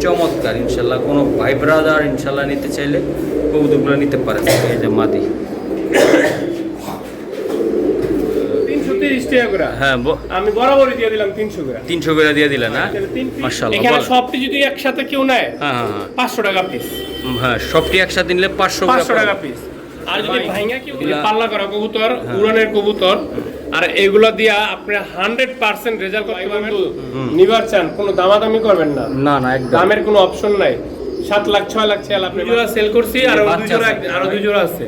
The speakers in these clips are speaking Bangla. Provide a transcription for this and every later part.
চমৎকার ইনশাল্লাহ। কোনো ভাই ব্রাদার ইনশাল্লাহ নিতে চাইলে কবুতরগুলো নিতে পারে। এই যে মাদি 330 টাকা করে। হ্যাঁ আমি বরাবরই দিয়ে দিলাম 300 করে। 300 করে দিয়ে দিলেন না? মাশাআল্লাহ। এখানে সবটি যদি একসাথে কেউ নেয়, হ্যাঁ হ্যাঁ 500 টাকা পিস। হ্যাঁ, সবটি একসাথে নিলে 500 টাকা পিস। আর যদি ভাঙা কেউ পাল্লা করা কবুতর, উড়ানের কবুতর, আর এগুলো দিয়া আপনি 100% রেজাল্ট করতে পারবেন। নিবার চান, কোনো দামাদামি করবেন না। না না, একদম দামের কোনো অপশন নাই। 7 লাখ 6 লাখ ছেলে আপনি জোড়া সেল করছি, আর আরো দুই জোড়া আছে।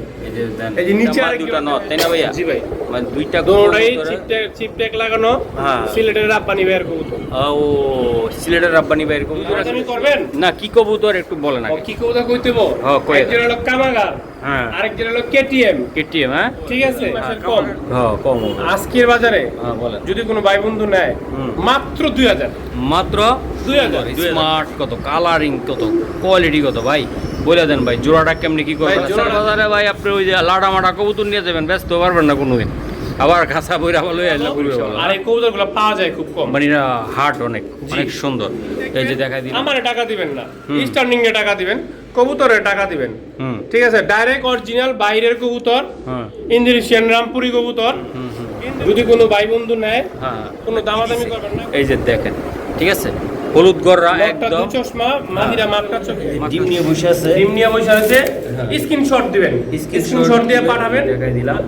এই যে নিচে আর দুটো নট, তাই না ভাইয়া? জি ভাই, মানে দুইটা দুটোই চিপ ট্যাগ লাগানো। হ্যাঁ, সিলেটের রাব্বানি ভাইয়ের কবুতর। ও সিলেটের রাব্বানি ভাইয়ের কবুতর দামাদামি করবেন না? কি কবুতর একটু বলেন আগে। কি কবুতর কইতেবো? এক জোড়া হলো কামাগার, হ্যাঁ, আরেক জোড়া হলো কেটিএম। কেটিএম, হ্যাঁ ঠিক আছে, কম। হ্যাঁ কম। আজকের বাজারে বলেন, যদি কোনো ভাই বন্ধু নেয়, মাত্র 2000। মাত্র 2000। স্মার্ট কত, কালারিং কত, কোয়ালিটি কত ভাই বলে দেন ভাই। জোড়াটা কেমনি কি করবেন? জোড়া বাজারে ভাই আপনি ওই যে লাডা মাটা কবুতর নিয়ে যাবেন, ব্যস্ত পারবেন না কোনোদিন। আবার ঘাসা বইরা ভালো আসলে ঘুরবে ভালো। আর এই কবুতরগুলো পাওয়া যায় খুব কম, মানে হার্ট অনেক অনেক সুন্দর। এই যে দেখাই দিন, আমারে টাকা দিবেন না, স্টার্নিং এ টাকা দিবেন, কবুতরের টাকা দিবেন। ঠিক আছে, ডাইরেক্ট অরিজিনাল বাইরের কবুতর, ইন্দোনেশিয়ান রামপুরি কবুতর। যদি কোনো ভাই বন্ধু নেয়, কোনো দামাদামি করবেন না। এই যে দেখেন, ঠিক আছে, হলুদ গররা একদম চশমা, মাদিরা মাপটা চোখে, ডিম নিয়ে বসে আছে। ডিম নিয়ে বসে আছে। স্ক্রিনশট দিবেন, স্ক্রিনশট দিয়ে পাঠাবেন। দেখাই দিলাম,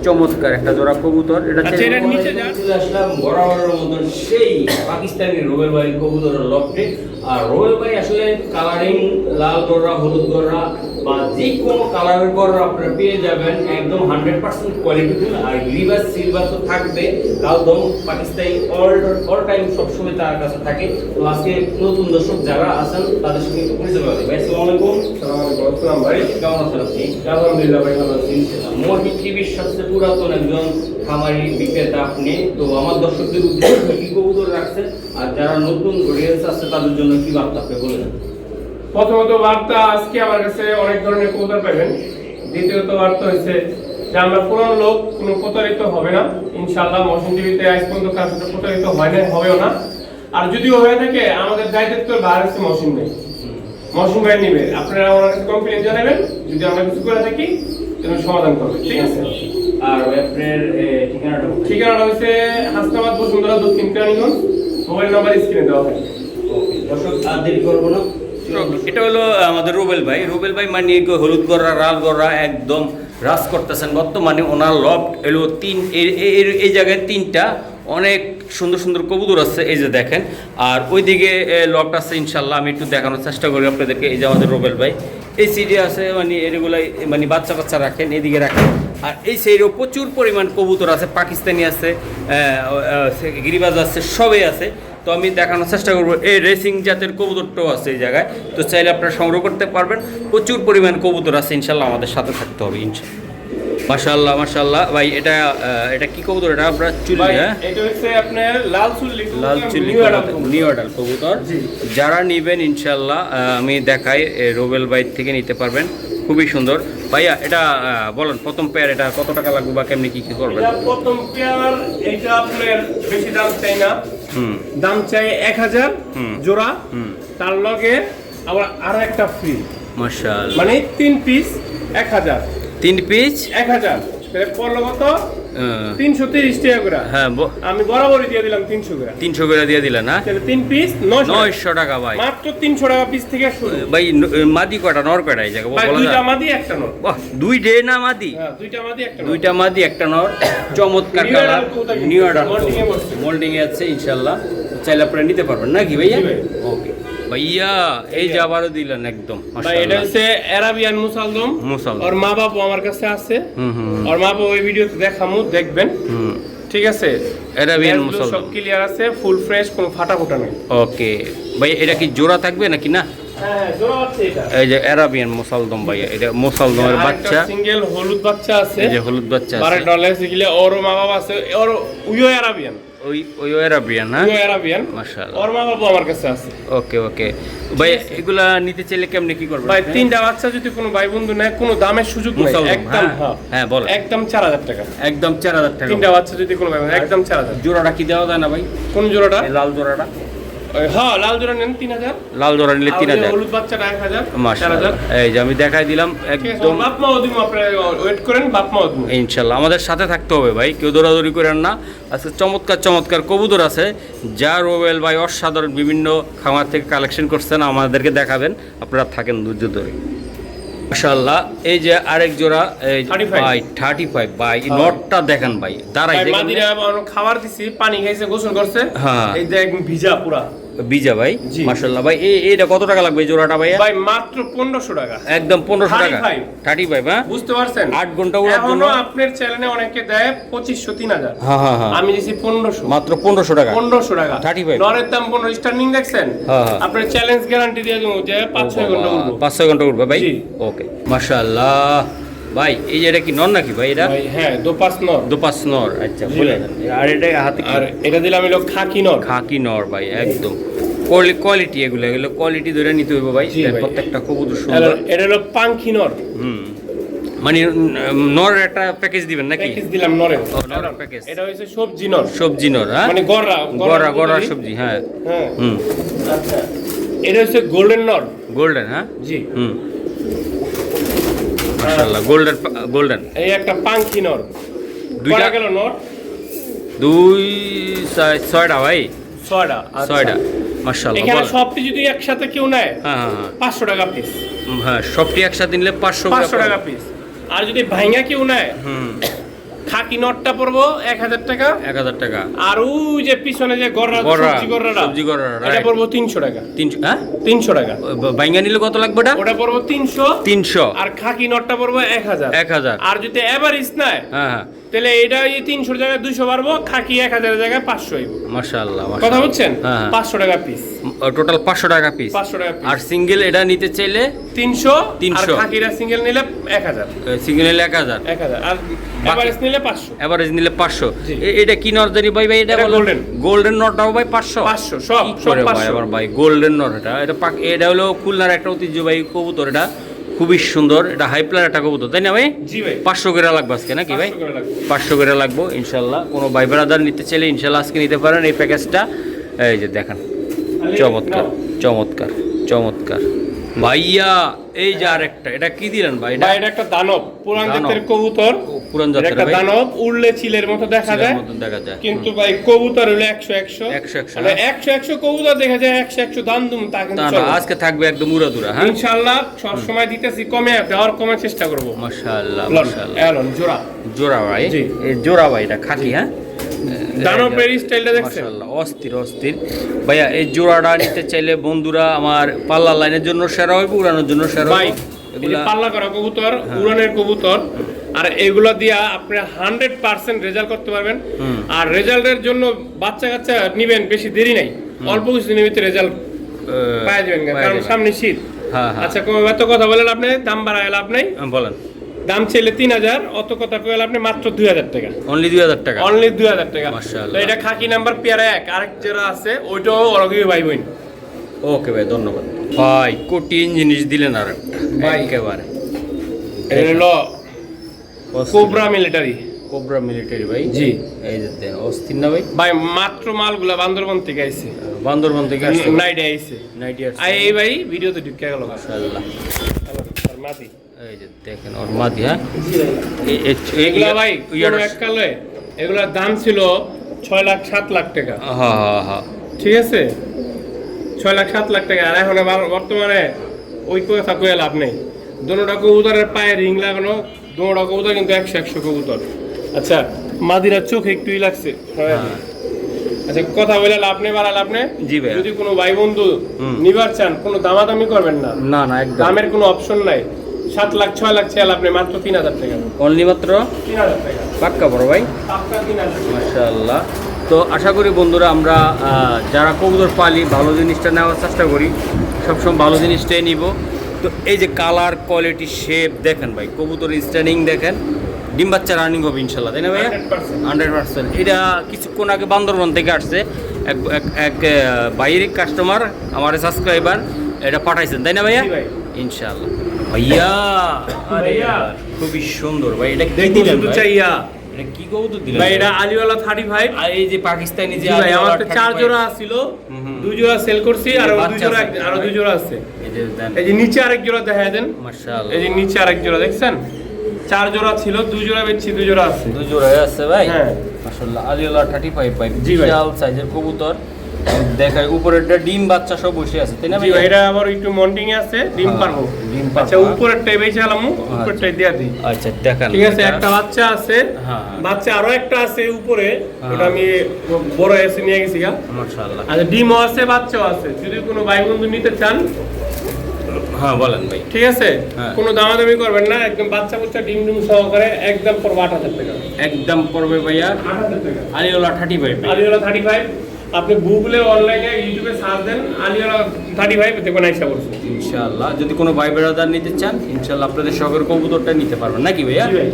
চমৎকার একটা জোড়া কবুতর। এটা আচ্ছা, এটা নিচে যান। চলে আসলাম বরাবরের মতন সেই পাকিস্তানি রোবেল ভাই কবুতরের লফটে। আর রোবেল ভাই আসলে কালারিং লাল গররা, হলুদ গররা বা যে কোনো কালারের গররা আপনারা পেয়ে যাবেন একদম 100% কোয়ালিটিফুল। আর গ্রিবাস সিলভার তো থাকবে, কালদম পাকিস্তানি অল টাইম সবসময় তার কাছে থাকে। তো আজকে নতুন দর্শক যারা আছেন তাদের সঙ্গে একটু পরিচয় হবে। ভাই আসসালামু আলাইকুম। আসসালাম ভাই, কেমন আছেন আপনি? আলহামদুলিল্লাহ ভাই, ভালো আছি। মোরবি টিভির সবচেয়ে পুরাতন একজন খামারি বিক্রেতা আপনি। তো আমার দর্শকদের উদ্দেশ্যে কি কবুতর রাখছেন, আর যারা নতুন রিলস আছে তাদের জন্য কি বার্তা আপনি বলে দেন? প্রথমত বার্তা, আজকে আমার কাছে অনেক ধরনের কবুতর পাবেন। দ্বিতীয়ত বার্তা হচ্ছে যে আমরা পুরনো লোক কোনো প্রতারিত হবে না ইনশাআল্লাহ। মহসিন টিভিতে আজ পর্যন্ত কার সাথে প্রতারিত হয় না, হবেও না। আর যদিও হয়ে থাকে, আমাদের দায়িত্ব ভার হচ্ছে মহসিন ভাই। মহসিন ভাই নিবে, আপনারা আমার কাছে কমপ্লেন জানাবেন। যদি আমরা কিছু করে থাকি তাহলে সমাধান করবে, ঠিক আছে? আর আপনার ঠিকানাটা? ঠিকানাটা হচ্ছে হাসনাবাদ বসুন্ধরা, দক্ষিণ কেরানীগঞ্জ। মোবাইল নাম্বার স্ক্রিনে দেওয়া হয়। দর্শক আর দেরি করবো না, এটা হলো আমাদের রুবেল ভাই। রুবেল ভাই মানে হলুদ গররা, লাল গররা একদম রাজ করতেছেন বর্তমানে। ওনার লফট এলো এই জায়গায় 3টা অনেক সুন্দর সুন্দর কবুতর আছে, এই যে দেখেন। আর ওইদিকে লফট আছে ইনশাল্লাহ, আমি একটু দেখানোর চেষ্টা করি আপনাদেরকে। এই যে আমাদের রুবেল ভাই, এই সাইডে আছে মানে এগুলাই মানে বাচ্চা কাচ্চা রাখেন, এদিকে রাখেন। আর এই সাইডেও প্রচুর পরিমাণ কবুতর আছে, পাকিস্তানি আছে, গিরিবাজ আছে, সবই আছে। তো আমি দেখানোর চেষ্টা করবো। এই রেসিং জাতের কবুতরটাও আছে এই জায়গায়, তো চাইলে আপনারা সংগ্রহ করতে পারবেন। প্রচুর পরিমাণ কবুতর আছে ইনশাল্লাহ, আমাদের সাথে থাকতে হবে ইনশাল্লাহ। মাশাআল্লাহ মাশাআল্লাহ ভাই, এটা কি কবুতর? এটা আমরা চুল্লি, হ্যাঁ এটা হচ্ছে আপনার লাল চুল্লি, নিউ অর্ডার কবুতর। যারা নেবেন ইনশাল্লাহ আমি দেখাই, রোবেল ভাই থেকে নিতে পারবেন, খুবই সুন্দর। ভাইয়া এটা বলেন, প্রথম পেয়ার এটা কত টাকা লাগবে বা কেমনি কি করবেন? প্রথম পেয়ার এটা আপনার বেশি দাম চাই না, দাম চাই 1000 জোড়া। তার লগে আবার আরো একটা ফ্রি, মাশাআল্লাহ, মানে 3 পিস 1000, 3 পিস 1000 তাহলে পড়লো কত? 330 টাকা করে। হ্যাঁ, আমি বরাবরই দিয়ে দিলাম 300 করে। 300 করে দিয়ে দিলেন না? তাহলে 3 পিস 900 টাকা ভাই, মাত্র 300 টাকা পিস থেকে শুরু। ভাই মাদি কয়টা, নর কয়টা এই জায়গা বলা যায়? দুইটা মাদি একটা নর। বাহ, দুইটা না মাদি? হ্যাঁ, দুইটা মাদি একটা নর। দুইটা মাদি একটা নর, চমৎকার কালার, নিউ অর্ডার মোল্ডিং এ আছে ইনশাআল্লাহ। চাইলে আপনারা নিতে পারবেন নাকি ভাইয়া? ওকে ভাইয়া, এই যে আবারও দিলেন একদম ভাই। এটা হচ্ছে আরাবিয়ান মুসালদম। ওর মা বাবা আমার কাছে আছে, ওর মা বাবা ওই ভিডিওতে দেখামু, দেখবেন। ঠিক আছে, আরাবিয়ান মুসালদম সব ক্লিয়ার আছে, ফুল ফ্রেশ, কোনো ফাটা ফোটা নেই। ওকে ভাই, এটা কি জোড়া থাকবে নাকি না? হ্যাঁ, জোড়া আছে এটা। এই যে আরাবিয়ান মুসালদম ভাইয়া, এটা মুসালদমের বাচ্চা, সিঙ্গেল হলুদ বাচ্চা আছে। এই যে হলুদ বাচ্চা আছে, $12 গিলে। ওর মা বাবা আছে, ওর উইও আরাবিয়ান, ওই আরাবিয়ান, হ্যাঁ আরাবিয়ান মাশাআল্লাহ। ওর মা বাবা আমার কাছে আছে। ওকে ওকে ভাই, এগুলা নিতে চাইলে কেমনে কি করবেন ভাই? 3টা বাচ্চা যদি কোনো ভাই বন্ধু নেয়, কোনো দামের সুযোগ নেই, একদম। হ্যাঁ বল, একদম 4000 টাকা, একদম 4000 টাকা। 3টা বাচ্চা যদি কোনো ভাই, একদম 4000। জোড়াটা কি দেওয়া যায় না ভাই? কোন জোড়াটা? লাল জোড়াটা হ্যাঁ লাল জোড়া নেন 3000, লাল জোড়া নিলে আর ওই যে 3000। হলুদ বাচ্চাটা 1000, মাশাআল্লাহ 4000। এই যে আমি দেখাই দিলাম একদম বাপ মাও দিমু, আপনারা ওয়েট করেন, বাপ মাও দিমু। ইনশাল্লাহ আমাদের সাথে থাকতে হবে ভাই, কেউ দৌড়াদৌড়ি করেন না। আজকে চমৎকার চমৎকার কবুতর আছে যা রোবেল ভাই অসাধারণ বিভিন্ন খামার থেকে কালেকশন করছেন, আমাদেরকে দেখাবেন, আপনারা থাকেন ধৈর্য ধরে। মাশাআল্লাহ এই যে আরেক জোড়া এই 35 ভাই 35 ভাই এই নটটা দেখেন ভাই দাঁড়াই ভাই দেখেন মাদিরা খাবার দিছি, পানি খাইছে, গোসল করছে, হ্যাঁ। এই দেখ ভিজা পুরা। বিজা ভাই জি। মাশাআল্লাহ ভাই এইটা কত টাকা লাগবে এই জোড়াটা ভাইয়া? ভাই মাত্র 1500 টাকা। একদম 1500 টাকা 35 35 হ্যাঁ বুঝতে পারছেন? 8 ঘন্টা ওড়ার জন্য এখনো আপনার চ্যানেলে অনেকে দেয় 2500 3000, হ্যাঁ হ্যাঁ হ্যাঁ আমি দিছি 1500। মাত্র 1500 টাকা 1500 টাকা 35 নরের দাম 15 স্টার্নিং দেখছেন? হ্যাঁ, হ্যাঁ। আপনার চ্যালেঞ্জ গ্যারান্টি দিয়ে দেবো যে 5-6 ঘন্টা উঠবো। 5-6 ঘন্টা উঠবে ভাই। জি। ওকে মাশাআল্লাহ ভাই এই যে এটা কি নর নাকি ভাই? এটা ভাই হ্যাঁ দোপাস নর। দুপাস নর আচ্ছা জি বলে ভাই। দেন। আর এটা হাতে কি? আর এটা দিলাম হলো খাকি নর। খাকি নর ভাই একদম কোয়ালিটি, এগুলো কোয়ালিটি ধরে নিতে হইব ভাই। জি ভাই। প্রত্যেকটা কবুতর সুন্দর। এটা হলো পাঙ্খি নর। হুম মানে নর একটা প্যাকেজ দিবেন নাকি? প্যাকেজ দিলাম নরের। ও, নরের প্যাকেজ। এটা হইছে সবজি নর, সবজি নর হ্যাঁ মানে গররা গড়া সবজি হ্যাঁ হ্যাঁ। হুম আচ্ছা এটা হচ্ছে গোল্ডেন নর। গোল্ডেন হ্যাঁ জি হুম মাশাআল্লাহ গোল্ডেন এই একটা পাঙ্খি নর। দুইটা- কয়টা গেল নর? 6টা ভাই 6টা। 6টা মাশাআল্লাহ এখানে বলেন। সবটি যদি একসাথে কেউ নেয় হ্যাঁ হ্যাঁ হ্যাঁ 500 টাকা পিস। হ্যাঁ সবটি একসাথে নিলে 500 টাকা পিস। আর যদি ভাঙা কেউ নেয় হুম খাকি নটটা পড়বো 1000 টাকা। 1000 টাকা আর ওই যে পিছনে যে গররা সবজি গররাটা, সবজি গড়াটা এটা পড়বো 300 টাকা। 300 হ্যাঁ 300 টাকা বাইঙ্গা নিলে কত লাগবে এটা? ওটা পড়বো 300। 300 আর খাকি নটটা পড়বো 1000। 1000 আর যদি এভারেজ নেয় হ্যাঁ হ্যাঁ তাহলে এটা এই 300 জায়গায় 200 বাড়বো, খাকি 1000 জায়গায় 500 হইব। মাশাআল্লাহ কথা বুঝছেন? হ্যাঁ 500 টাকা পিস। টোটাল 500 টাকা পিস। 500 টাকা পিস। আর সিঙ্গেল এটা নিতে চাইলে 300। আর 300 খাকিরা সিঙ্গেল নিলে 1000। সিঙ্গেল নিলে 1000 1000 আর এভারেজ নিলে 500। এভারেজ নিলে 500 জি। এটা কি নর জানি ভাই এটা এটা বলেন? golden। গোল্ডেন নরটাও ভাই 500 500 সব কি সব করে ভাই 500। আবার ভাই গোল্ডেন নর এটা হলো খুলনার একটা ঐতিহ্যবাহী কবুতর, এটা খুবই সুন্দর, এটা হাই প্লার একটা কবুতর তাই না ভাই? জি ভাই 500 করে লাগবে আজকে নাকি ভাই? 500 করে লাগবে। 500 করে লাগবো ইনশাল্লাহ। কোনো ভাই ব্রাদার নিতে চাইলে ইনশাল্লাহ আজকে নিতে পারেন এই প্যাকেজটা। এই যে দেখেন চমৎকার চমৎকার চমৎকার ভাইয়া। এই যে আরেকটা এটা কি দিলেন ভাই? ভাই এটা একটা দানব, পুরান দানব। জাতের কবুতর। পুরান এটা জাতের একটা ভাই দানব, উড়লে চিলের মতো দেখা ছিলের যায়, মতন দেখা যায়। কিন্তু ভাই কবুতর হলো 100 100 মানে 100 কবুতর দেখা যায় 100 দাম দুম তা কিন্তু না চলে না। আজকে থাকবে একদম উড়াদুরা হ্যাঁ ইনশাআল্লাহ সব সময় দিতেছি, কমে দেওয়ার কমে চেষ্টা করব। মাশাআল্লাহ লন, মাশাআল্লাহ এলন জোড়া জোড়া ভাই জি। এই জোড়া ভাই এটা খাঁটি হ্যাঁ দানবের স্টাইলটা দেখছেন? মাশাআল্লাহ অস্থির অস্থির ভাইয়া। এই জোড়াটা নিতে চাইলে বন্ধুরা আমার পাল্লা লাইনের জন্য সেরা হইব, উড়ানোর জন্য সেরা ভাই হইব। এই যে এগুলা পাল্লা করা কবুতর, উড়ানের কবুতর, আর এগুলা দিয়া আপনি 100% রেজাল্ট করতে পারবেন। আর রেজাল্টের জন্য বাচ্চা কাচ্চা নিবেন, বেশি দেরি নাই, অল্প কিছু নিমিত্তে রেজাল্ট পাওয়া যাবেন, কারণ সামনে শীত। হ্যাঁ হ্যাঁ আচ্ছা কোন এত কথা বলেন আপনি, দাম বাড়ায় লাভ নাই। বলেন দাম চাইলে 3000, অত কথা কইলে আপনি মাত্র 2000 টাকা। অনলি 2000 টাকা অনলি 2000 টাকা। মাশাআল্লাহ। তো এটা খাকি নাম্বার পেয়ারা 1, আরেক যারা আছে ওইটাও অলগি ভাই বোন। ওকে ভাই ধন্যবাদ ভাই। কঠিন জিনিস দিলেন আর ভাই। একেবারে এটা হলো কোবরা মিলিটারি। কোবরা মিলিটারি ভাই জি। এই যে দেন অস্থির না ভাই? ভাই মাত্র মালগুলা বান্দরবন থেকে আইছে, বান্দরবান থেকে আসছে নাইডে আইছে। নাইটি আসছে এই ভাই ভিডিওতে ঢুকে গেল মাশাআল্লাহ। আর মাটি। এই যে দেখেন ওর মাদি হ্যাঁ এগুলা ভাই কোন এককালে এগুলার দাম ছিল 6 লাখ 7 লাখ টাকা। হ্যাঁ হ্যাঁ হ্যাঁ ঠিক আছে 6 লাখ 7 লাখ টাকা। আর এখন বর্তমানে ওই কথা কয়ে লাভ নেই। দোনোটা কবুতরের পায়ে রিং লাগানো, দোনোটা কবুতর কিন্তু 100 কবুতর। আচ্ছা মাদিরা চোখ একটুই লাগছে। আচ্ছা কথা বলে লাভ নেই, বাড়া লাভ নেই। জি ভাই। যদি কোনো ভাই বন্ধু নিবার চান, কোনো দামাদামি করবেন না, না না একদম দামের কোনো অপশন নাই। 7 লাখ 6 লাখ চাইলে আপনি মাত্র 3000 টাকা। অনলি মাত্র 3000 টাকা পাক্কা বড় ভাই পাক্কা 3000 টাকা। মাশাআল্লাহ। তো আশা করি বন্ধুরা আমরা যারা কবুতর পালি ভালো জিনিসটা নেওয়ার চেষ্টা করি, সবসময় ভালো জিনিসটাই নিব। তো এই যে কালার কোয়ালিটি শেপ দেখেন ভাই, কবুতরের স্ট্যান্ডিং দেখেন, ডিম বাচ্চা রানিং হবে ইনশাল্লাহ তাই না ভাইয়া? 100%। এটা কিছুক্ষণ আগে বান্দরবন থেকে আসছে এক বাইরের কাস্টমার, আমার সাবস্ক্রাইবার, এটা পাঠাইছেন তাই না ভাইয়া? জি ভাই। ইনশাল্লাহ ভাইয়া। আরে ভাইয়া। খুবই সুন্দর ভাই। এটা কি দেখুন দিলেন শুধু ভাই? চাইয়া এটা কি কবুতর দিলেন ভাই এটা আলিওয়ালা 35। আর এই যে পাকিস্তানি যে জি ভাই আমার তো 4 জোড়া ছিল, 2 জোড়া সেল করছি আর আরো 2 জোড়া আছে। এই যে দেন এই যে নিচে আরেক জোড়া দেখায় দেন। মাশাআল্লাহ এই যে নিচে আরেক জোড়া দেখছেন, 4 জোড়া ছিল, 2 জোড়া বেচছি, 2 জোড়া আছে। 2 জোড়ায় আছে ভাই। হ্যাঁ মাশাআল্লাহ আলিওলা 35 ভাই জি ভাই। বিশাল সাইজের কবুতর। দেখায় উপরেরটা ডিম বাচ্চা সব বসে আছে তাই না জি ভাই, এটা আবার একটু মন্টিং এ আছে, ডিম হ্যাঁ, পারবো। ডিম পারবো। আচ্ছা উপরেরটাই বেশি আলামু, উপরেরটাই দিয়া দিই। আচ্ছা দেখান। ঠিক আছে, একটা বাচ্চা আছে, হ্যাঁ। বাচ্চা আরো একটা আছে উপরে, হ্যাঁ। ওটা আমি বড় এসে নিয়ে গেছি গা। মাশাআল্লাহ। আচ্ছা ডিমও আছে, বাচ্চাও আছে, যদি কোনো ভাই বন্ধু নিতে চান হ্যাঁ বলেন ভাই। ঠিক আছে, হ্যাঁ। কোনো দামাদামি করবেন না, একদম বাচ্চা বাচ্চা ডিম ডিম সহকারে একদম পড়বে 8000 টাকা। একদম পড়বে ভাইয়া 8000 টাকা আলিওলা 35 ভাই। আলিওলা 35। আপনি গুগলে অনলাইনে ইউটিউবে সার্চ দেন আলিওলা 35 দেখবেন আইসা বলছে। ইনশাআল্লাহ যদি কোনো ভাই ব্রাদার নিতে চান ইনশাআল্লাহ আপনাদের শখের কবুতরটা নিতে পারবেন নাকি ভাইয়া? জি ভাই।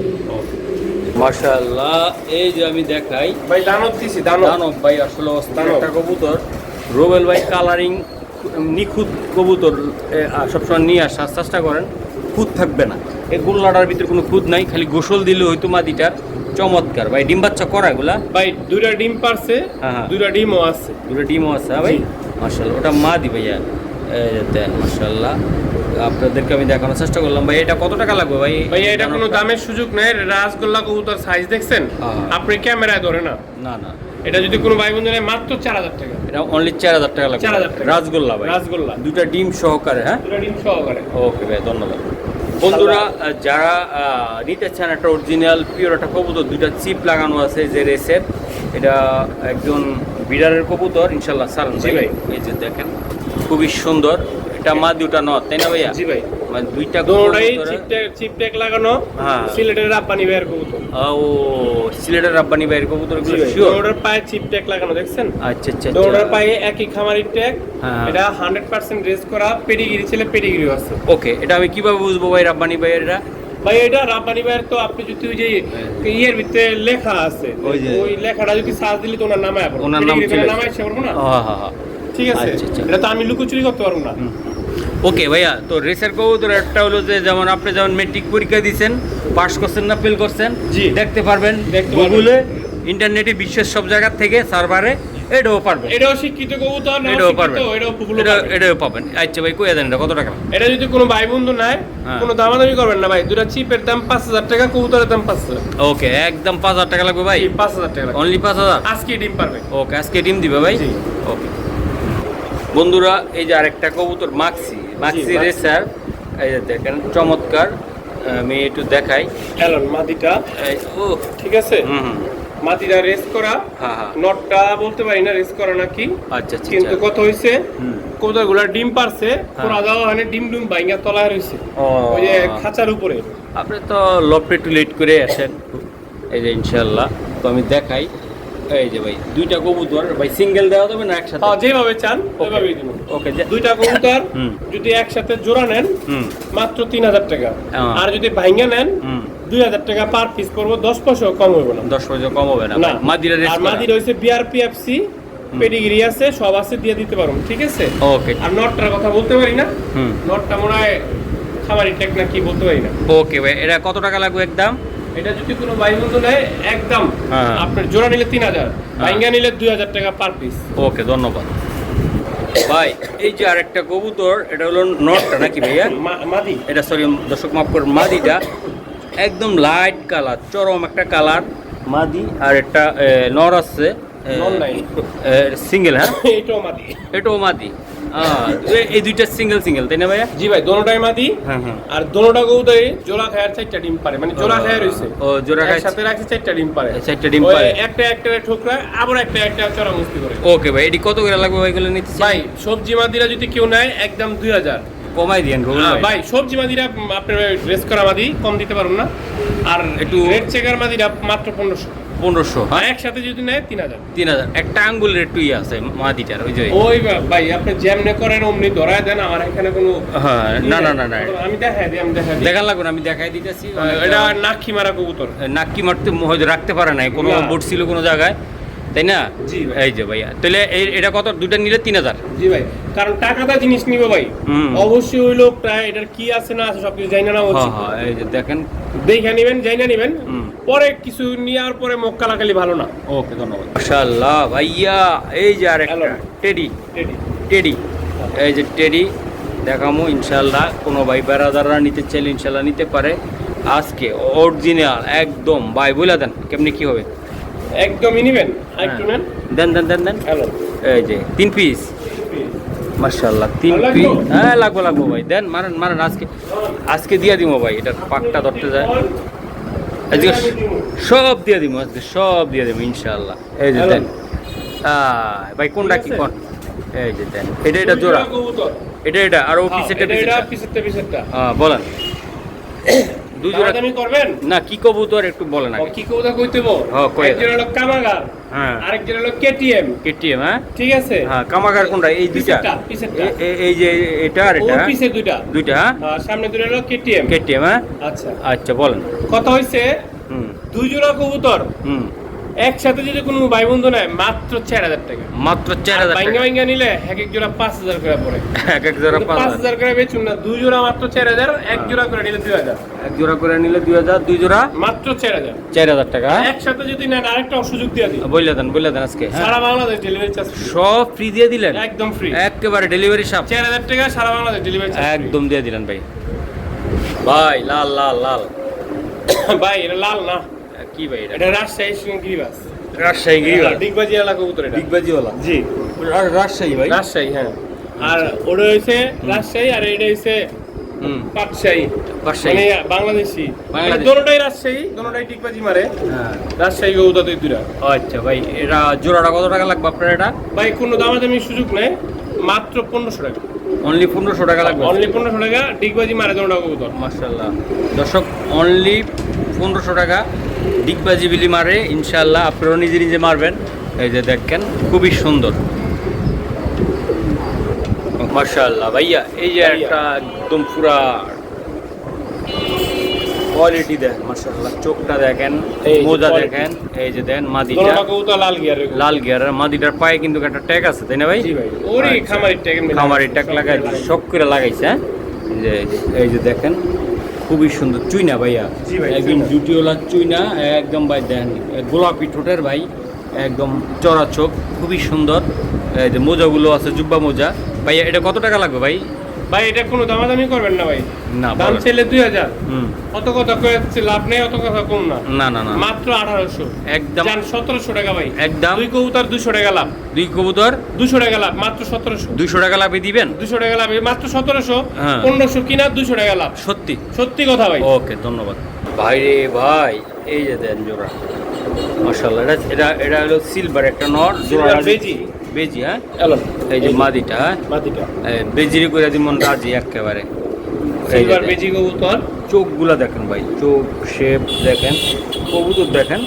মাশাআল্লাহ এই যে আমি দেখাই ভাই দানব দিছি, দানব। দানব ভাই আসলে অস্থির দানব। একটা কবুতর। রোবেল ভাই কালারিং নিখুঁত কবুতর সবসময় নিয়ে আসার চেষ্টা করেন, খুঁত থাকবে না। এই গোল্লাটার ভিতরে কোনো খুঁত নাই, খালি গোসল দিলে হয়তো মাদিটার। চমৎকার ভাই, ডিম বাচ্চা করা এগুলা? ভাই 2টা ডিম পারছে, হ্যাঁ। 2টা ডিমও আছে। দুটো ডিমও আছে হ্যাঁ ভাই। জি। মাশাআল্লাহ ওটা মাদি ভাইয়া। এই যে দেন মাশাআল্লাহ আপনাদেরকে আমি দেখানোর চেষ্টা করলাম ভাই। এটা কত টাকা লাগবে ভাই? ভাই এটা কোনো দামের সুযোগ নেই, রাসগোল্লা কবুতর সাইজ দেখছেন হ্যাঁ। আপনি ক্যামেরায় ধরে না। না না এটা যদি কোনো ভাই বন্ধু নেয় মাত্র 4000 টাকা। এটা অনলি 4000 টাকা লাগবে। 4000 টাকা। রাজগোল্লা ভাই, রাসগোল্লা দুটা ডিম সহকারে। হ্যাঁ 2টা ডিম সহকারে। ওকে ভাই ধন্যবাদ। বন্ধুরা যারা নিতে চান একটা অরিজিনাল পিওর একটা কবুতর, দুইটা চিপ লাগানো আছে যে রেসের, এটা একজন বিড়ারের কবুতর ইনশাল্লাহ সালাম জি ভাই। এই যে দেখেন খুবই সুন্দর। এটা মা দুটা নর তাই না ভাইয়া? জি ভাই, মানে দুইটা দুটোটাই কবুতরে- চিপ ট্যাগ লাগানো। হ্যাঁ। সিলেটের রাব্বানি ভাইয়ের কবুতর। ও সিলেটের রাব্বানি ভাইয়ের কবুতর জি এগুলো ভাই, শিওর? দুটোটার পায়ে চিপ ট্যাগ লাগানো দেখছেন? আচ্ছা আচ্ছা দুটোটার পায়ে একই খামারির ট্যাগ। হ্যাঁ। এটা 100% রেস করা, পেডিগ্রি ছেলে পেডিগ্রিও আছে। ওকে এটা আমি কিভাবে বুঝবো ভাই রাব্বানি ভাইয়েররা? ভাই এটা রাব্বানি ভাইয়ের তো আপনি যদি ওই যে ইয়ের ভিতরে লেখা আছে, ওই যে- ওই লেখাটা যদি সার্চ দিলে তো ওনার নামে আসবে। ওনার নাম পেডিগ্রি চলে আসবে। নামে আসে পড়বো না। হ্যাঁ হ্যাঁ হ্যাঁ ঠিক আছে, আচ্ছা, আচ্ছা। এটা তো আমি লুকোচুরি করতে পারবো না। ওকে ভাইয়া, তো রেসের কবুতর একটা হলো যে যেমন আপনি যেমন মেট্রিক পরীক্ষা দিয়েছেন, পাস করছেন না ফেল করছেন, জি। দেখতে পারবেন দেখতে পারবেন। গুগলে, ইন্টারনেটে, বিশ্বের সব জায়গা থেকে সার্ভারে, এটাও পারবেন। এটাও শিক্ষিত কবুতর, না এটাও শিক্ষিত, পারবেন, এটাও পুকুলো এটাও পাবেন। আচ্ছা ভাই কইয়া দেন এটা কত টাকা? এটা যদি কোনো ভাই বন্ধু নাই, হ্যাঁ। কোনো দামাদামি করবেন না ভাই। দুটা চিপের দাম 5000 টাকা, কবুতরের দাম 5000। ওকে একদম 5000 টাকা লাগবে ভাই? 5000 টাকা লাগবে। অনলি 5000? আজকে ডিম পারবে। ওকে আজকে ডিম দিবে ভাই? জি। ওকে বন্ধুরা এই যে আরেকটা কবুতর মাক্সি মাক্সি। রেসার, এই যে দেখেন চমৎকার। আমি একটু দেখাই। এলন মাদিটা, ও ঠিক আছে, হুম হুম মাদিটা রেস করা। হ্যাঁ হ্যাঁ নটটা বলতে পারি না রেস করা নাকি, আচ্ছা আচ্ছা কিন্তু আচ্ছা। কত হইছে হুম। কবুতরগুলা ডিম পারছে, পুরা যাওয়া হয় ডিম ডিম ভাঙা তলায় রইছে ও ওই যে খাঁচার উপরে। আপনি তো লপে টু লেট করে আসেন। এই যে ইনশাল্লাহ তো আমি দেখাই। এই যে ভাই দুইটা কবুতর ভাই সিঙ্গেল দেওয়া যাবে না একসাথে? হ্যাঁ যেভাবে চান ওইভাবেই দিন। ওকে দুইটা কবুতর হুম। যদি একসাথে জোড়া নেন হুম মাত্র 3000 টাকা, হ্যাঁ। আর যদি ভাঙা নেন হুম 2000 টাকা পার পিস পড়বো, 10 পয়সাও কম হবে না। 10 পয়সা কম হবে না না, মাদিরা রেস আর মাদি রয়েছে বিআরপিএফসি, পেডিগ্রি আছে, সব আছে, দিয়ে দিতে পারবো, ঠিক আছে। ওকে আর নটটার কথা বলতে পারি না, হুম নটটা মনে হয় খামারি টেক না কি বলতে পারি না। ওকে ভাই এটা কত টাকা লাগবে একদম? এটা যদি কোনো ভাই বন্ধু নেয় একদম হ্যাঁ। আপনার জোড়া নিলে 3000, ভাঙ্গা নিলে 2000 টাকা পার পিস। ওকে ধন্যবাদ ভাই। এই যে আরেকটা কবুতর, এটা হলো নটটা নাকি ভাইয়া? মাদি, এটা সরি দর্শক মাফ করে, মাদিটা একদম লাইট কালার, চরম একটা কালার মাদি। আর একটা নর আছে নর নাই। সিঙ্গেল, হ্যাঁ এটাও মাদি। এটাও মাদি। এই দুইটা সিঙ্গেল সিঙ্গেল তাই না ভাইয়া? জি ভাই, দোনোটাই মাদি। হ্যাঁ হ্যাঁ আর দোনোটা কবুতরই জোড়া খায়ার 4টা ডিম পারে, মানে জোড়া খায়ার রইছে। ও জোড়া খায় একসাথে রাখছে 4টা ডিম পারে। 4টা ডিম ওই পারে। একটা ঠোকরায়, আবার একটা চড়া মুস্তি করে। ওকে ভাই এটি কত করে লাগবে ভাই এগুলো নিতে চাই? ভাই সবজি মাদিরা যদি কেউ নেয় একদম 2000। কমাই দিয়েন রোল ভাই। ভাই সবজি মাদিরা আপনার ড্রেস করা মাদি কম দিতে পারুন না, আর একটু রেড চেকার মাদিরা মাত্র 1500। 1500 আর একসাথে যদি নেয় 3000। 3000 একটা আঙ্গুলের একটু ইয়ে আছে মাদিটার ওই যে। ওই ভাই আপনি যেমনে করেন অমনি ধরায় দেন, আমার এখানে কোনো হ্যাঁ না না না না আমি দেখাই দিই, আমি দেখাই দিই। দেখান লাগবে না, আমি দেখাই দিতেছি। এটা নাকি মারা কবুতর। নাকি মারতে হয়তো রাখতে পারে নাই, কোনো না। বোর্ড ছিল কোনো জায়গায়, তাই না? জি ভাই। এই যে ভাইয়া তাহলে এটা কত, দুইটা নিলে 3000? জি ভাই, কারণ টাকাটা জিনিস নিব ভাই, হুম। অবশ্যই ওই লোকটা এটার কি আছে না আছে সবকিছু জানি না উচিত। হ্যাঁ এই যে দেখেন। দেখে নেবেন, জানি না নেবেন, হুম। পরে কিছু নেওয়ার পরে মুখ কালাকালি ভালো না। ওকে ধন্যবাদ। মাশাআল্লাহ ভাইয়া, এই যে আরেকটা হ্যালো। Teddy, ready. টেডি, এই যে টেডি দেখামো ইনশাল্লাহ। কোনো ভাই বেড়াদাররা নিতে চাইলে ইনশাল্লাহ নিতে পারে। আজকে অরিজিনাল একদম ভাই বলে দেন কেমনি কি হবে। একদমই নেবেন, একটু নেন। দেন দেন দেন দেন। হ্যালো। এই যে 3 পিস মাশাআল্লাহ, 3 ভালো পিস। লাগলো? হ্যাঁ লাগবো লাগবো ভাই, দেন মারেন মারেন। আজকে দিয়ে দিব ভাই, এটার পাকটা ধরতে যায়। আজকে সব দিয়ে দিব, আজকে সব দিয়ে দিব ইনশাআল্লাহ। এই যে হ্যালো। দেন ভাই কোনটা কি ঠিক আছে? কোন, এই যে দেন এটা জোড়া, কবুতর। এটা আর ও হ্যাঁ, পিসেরটা এটা পিসেরটা পিসেরটা। বলেন। দুই জোড়া দামাদামি করবেন? না, কি কবুতর একটু বলেন ও, আগে। কি কবুতর কইতেবো? হ্যাঁ, কয়ে একজন হলো কামাগার, হ্যাঁ আরেকজন হলো কেটিএম। কেটিএম, হ্যাঁ ঠিক আছে? হ্যাঁ। কামাগার কোনটা, এই দুইটা? পিসেরটা। এই যে এটা আর ও এটা পিসে দুইটা। দুইটা, হ্যাঁ সামনে দুটো হলো কেটিএম। কেটিএম, হ্যাঁ আচ্ছা, আচ্ছা বলেন। কত হইছে? হুম দুই জোড়া কবুতর হুম। একসাথে যদি কোনো ভাই বন্ধু নেয় মাত্র 4000 টাকা। মাত্র 4000 ভাঙ্গা টাকা, ভাঙ্গা নিলে এক এক জোড়া 5000 করে পড়ে। এক এক জোড়া 5000। 5000 করে বেচুন না, দুই জোড়া মাত্র 4000, এক জোড়া করে নিলে 2000। এক জোড়া করে নিলে 2000, দুই জোড়া মাত্র 4000। 4000 টাকা। একসাথে যদি নেন আরেকটা সুযোগ দিয়ে দিই, বললে দেন আজকে, হ্যাঁ সারা বাংলাদেশ ডেলিভারি চার্জ সব ফ্রি দিয়ে দিলেন, একদম ফ্রি। একেবারে ডেলিভারি সাপ 4000 টাকা সারা বাংলাদেশ ডেলিভারি চার্জ একদম দিয়ে দিলেন ভাই। ভাই লাল লাল লাল, ভাই এটা লাল না, কি ভাই এটা? এটা রাজশাহী গিরিবাস, রাজশাহী গিরিবাস, ডিগবাজি এলাকা কবুতর এটা। ডিগবাজিওয়ালা। জি, রাজশাহী ভাই। রাজশাহী, হ্যাঁ। আর ওটা হইছে রাজশাহী, আর এটা হইছে হুম পাটশাহী, রাজশাহী। মানে বাংলাদেশি। বাংলাদেশি। দোনোটাই রাজশাহী, দোনোটাই ডিগবাজি মারে। হ্যাঁ রাজশাহী কবুতর দুই দুইটা। আচ্ছা ভাই, এটা জোড়াটা কত টাকা লাগবে আপনার? এটা ভাই কোনো দামাদামি সুযোগ নেই, মাত্র 1500 টাকা। অনলি 1500 টাকা লাগবে। অনলি 1500 টাকা, ডিগবাজি মারে দোনোটা কবুতর। মাশাআল্লাহ দর্শক, অনলি 1500 টাকা ডিগবাজি বিলি মারে ইনশাআল্লাহ। আপনারাও নিজে নিজে মারবেন। এই যে দেখেন খুবই সুন্দর মাশাআল্লাহ ভাইয়া। এই যে একটা একদম পুরা কোয়ালিটি দেখেন মাশাআল্লাহ, চোখটা দেখেন, এই যে মোজা quality। দেখেন, এই যে দেন মাদিটা দোনোটা কবুতর লাল গিয়ার। লাল গিয়ারের, মাদিটার পায়ে কিন্তু একটা ট্যাগ আছে তাই না ভাই? জি ভাই, ওরে আচ্ছা। খামারের ট্যাগ এমনি খামারের ট্যাগ লাগাই শখ করে লাগাইছে, হ্যাঁ এই যে দেখেন খুবই সুন্দর চুইনা ভাইয়া। জি ভাই, একদম চুইনা। জুটিওলা চুইনা, একদম ভাই দেখেন গোলাপি ঠোঁটের ভাই, একদম চড়া চোখ, খুবই সুন্দর। এই যে মোজাগুলো আছে, জুব্বা মোজা। ভাইয়া এটা কত টাকা লাগবে ভাই? ভাই এটা কোনো দামাদামি করবেন না ভাই, না দাম বলেন। চাইলে 2000। হুম অত কথা কয়েছে লাভ নেই, অত কথা কম না। না না না মাত্র 1800, একদম জান 1700 টাকা ভাই। একদম দুই কবুতর 200 টাকা লাভ, দুই কবুতর 200 টাকা লাভ, মাত্র 1700। 200 টাকা লাভে দিবেন? 200 টাকা লাভ, এই মাত্র 1700। হ্যাঁ। 1500 কিনা, 200 টাকা লাভ। সত্যি? সত্যি কথা ভাই। ওকে ধন্যবাদ ভাই রে ভাই। এই যে দেন জোড়া মাশাআল্লাহ, এটা এটা হলো সিলভার একটা নর জোড়া, Silver বেজি। বেজি, হ্যাঁ এলো এই যে মাদিটা, হ্যাঁ মাটিটা বেজিরি করে দিমন রাজি একেবারে। এই যে সিলভার দেন, বেজি কবুতর। চোখগুলা দেখেন ভাই, চোখ শেপ দেখেন, কবুতর দেখেন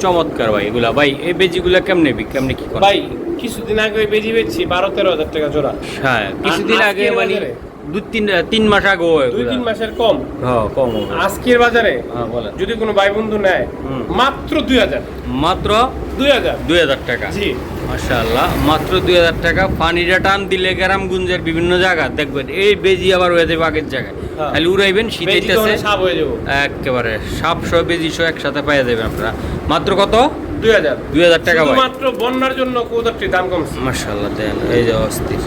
চমৎকার ভাই এগুলা। ভাই এই বেজিগুলা কেমনে কি করে? ভাই কিছুদিন আগে ওই বেজি বেচছি 12-13 হাজার টাকা জোড়া। হ্যাঁ কিছুদিন আগে আজকের মানে বাজারে? 2-3 মাস আগে 2-3 মাসের কম। হ্যাঁ কম হবে। আজকের বাজারে হ্যাঁ বলেন। যদি কোনো ভাই বন্ধু নেয় হুম। মাত্র 2000। মাত্র 2000। 2000 টাকা। জি, মাশাআল্লাহ মাত্র 2000 টাকা। পানিটা টান দিলে গ্রামগঞ্জের বিভিন্ন জায়গা দেখবেন এই বেজি আবার হয়ে যাবে আগের জায়গায়। হ্যাঁ। খালি উড়াইবেন, শীত বেজি তো আইতেছে মানে সাপ হয়ে যাবো। একেবারে সাপ সহ বেজি সহ একসাথে পাইয়া যাবেন আপনারা। মাত্র কত? 2000। 2000 টাকা ভাই। মাত্র বন্যার জন্য কবুতরটির দাম কমছে। মাশাআল্লাহ দেন এই যে অস্থির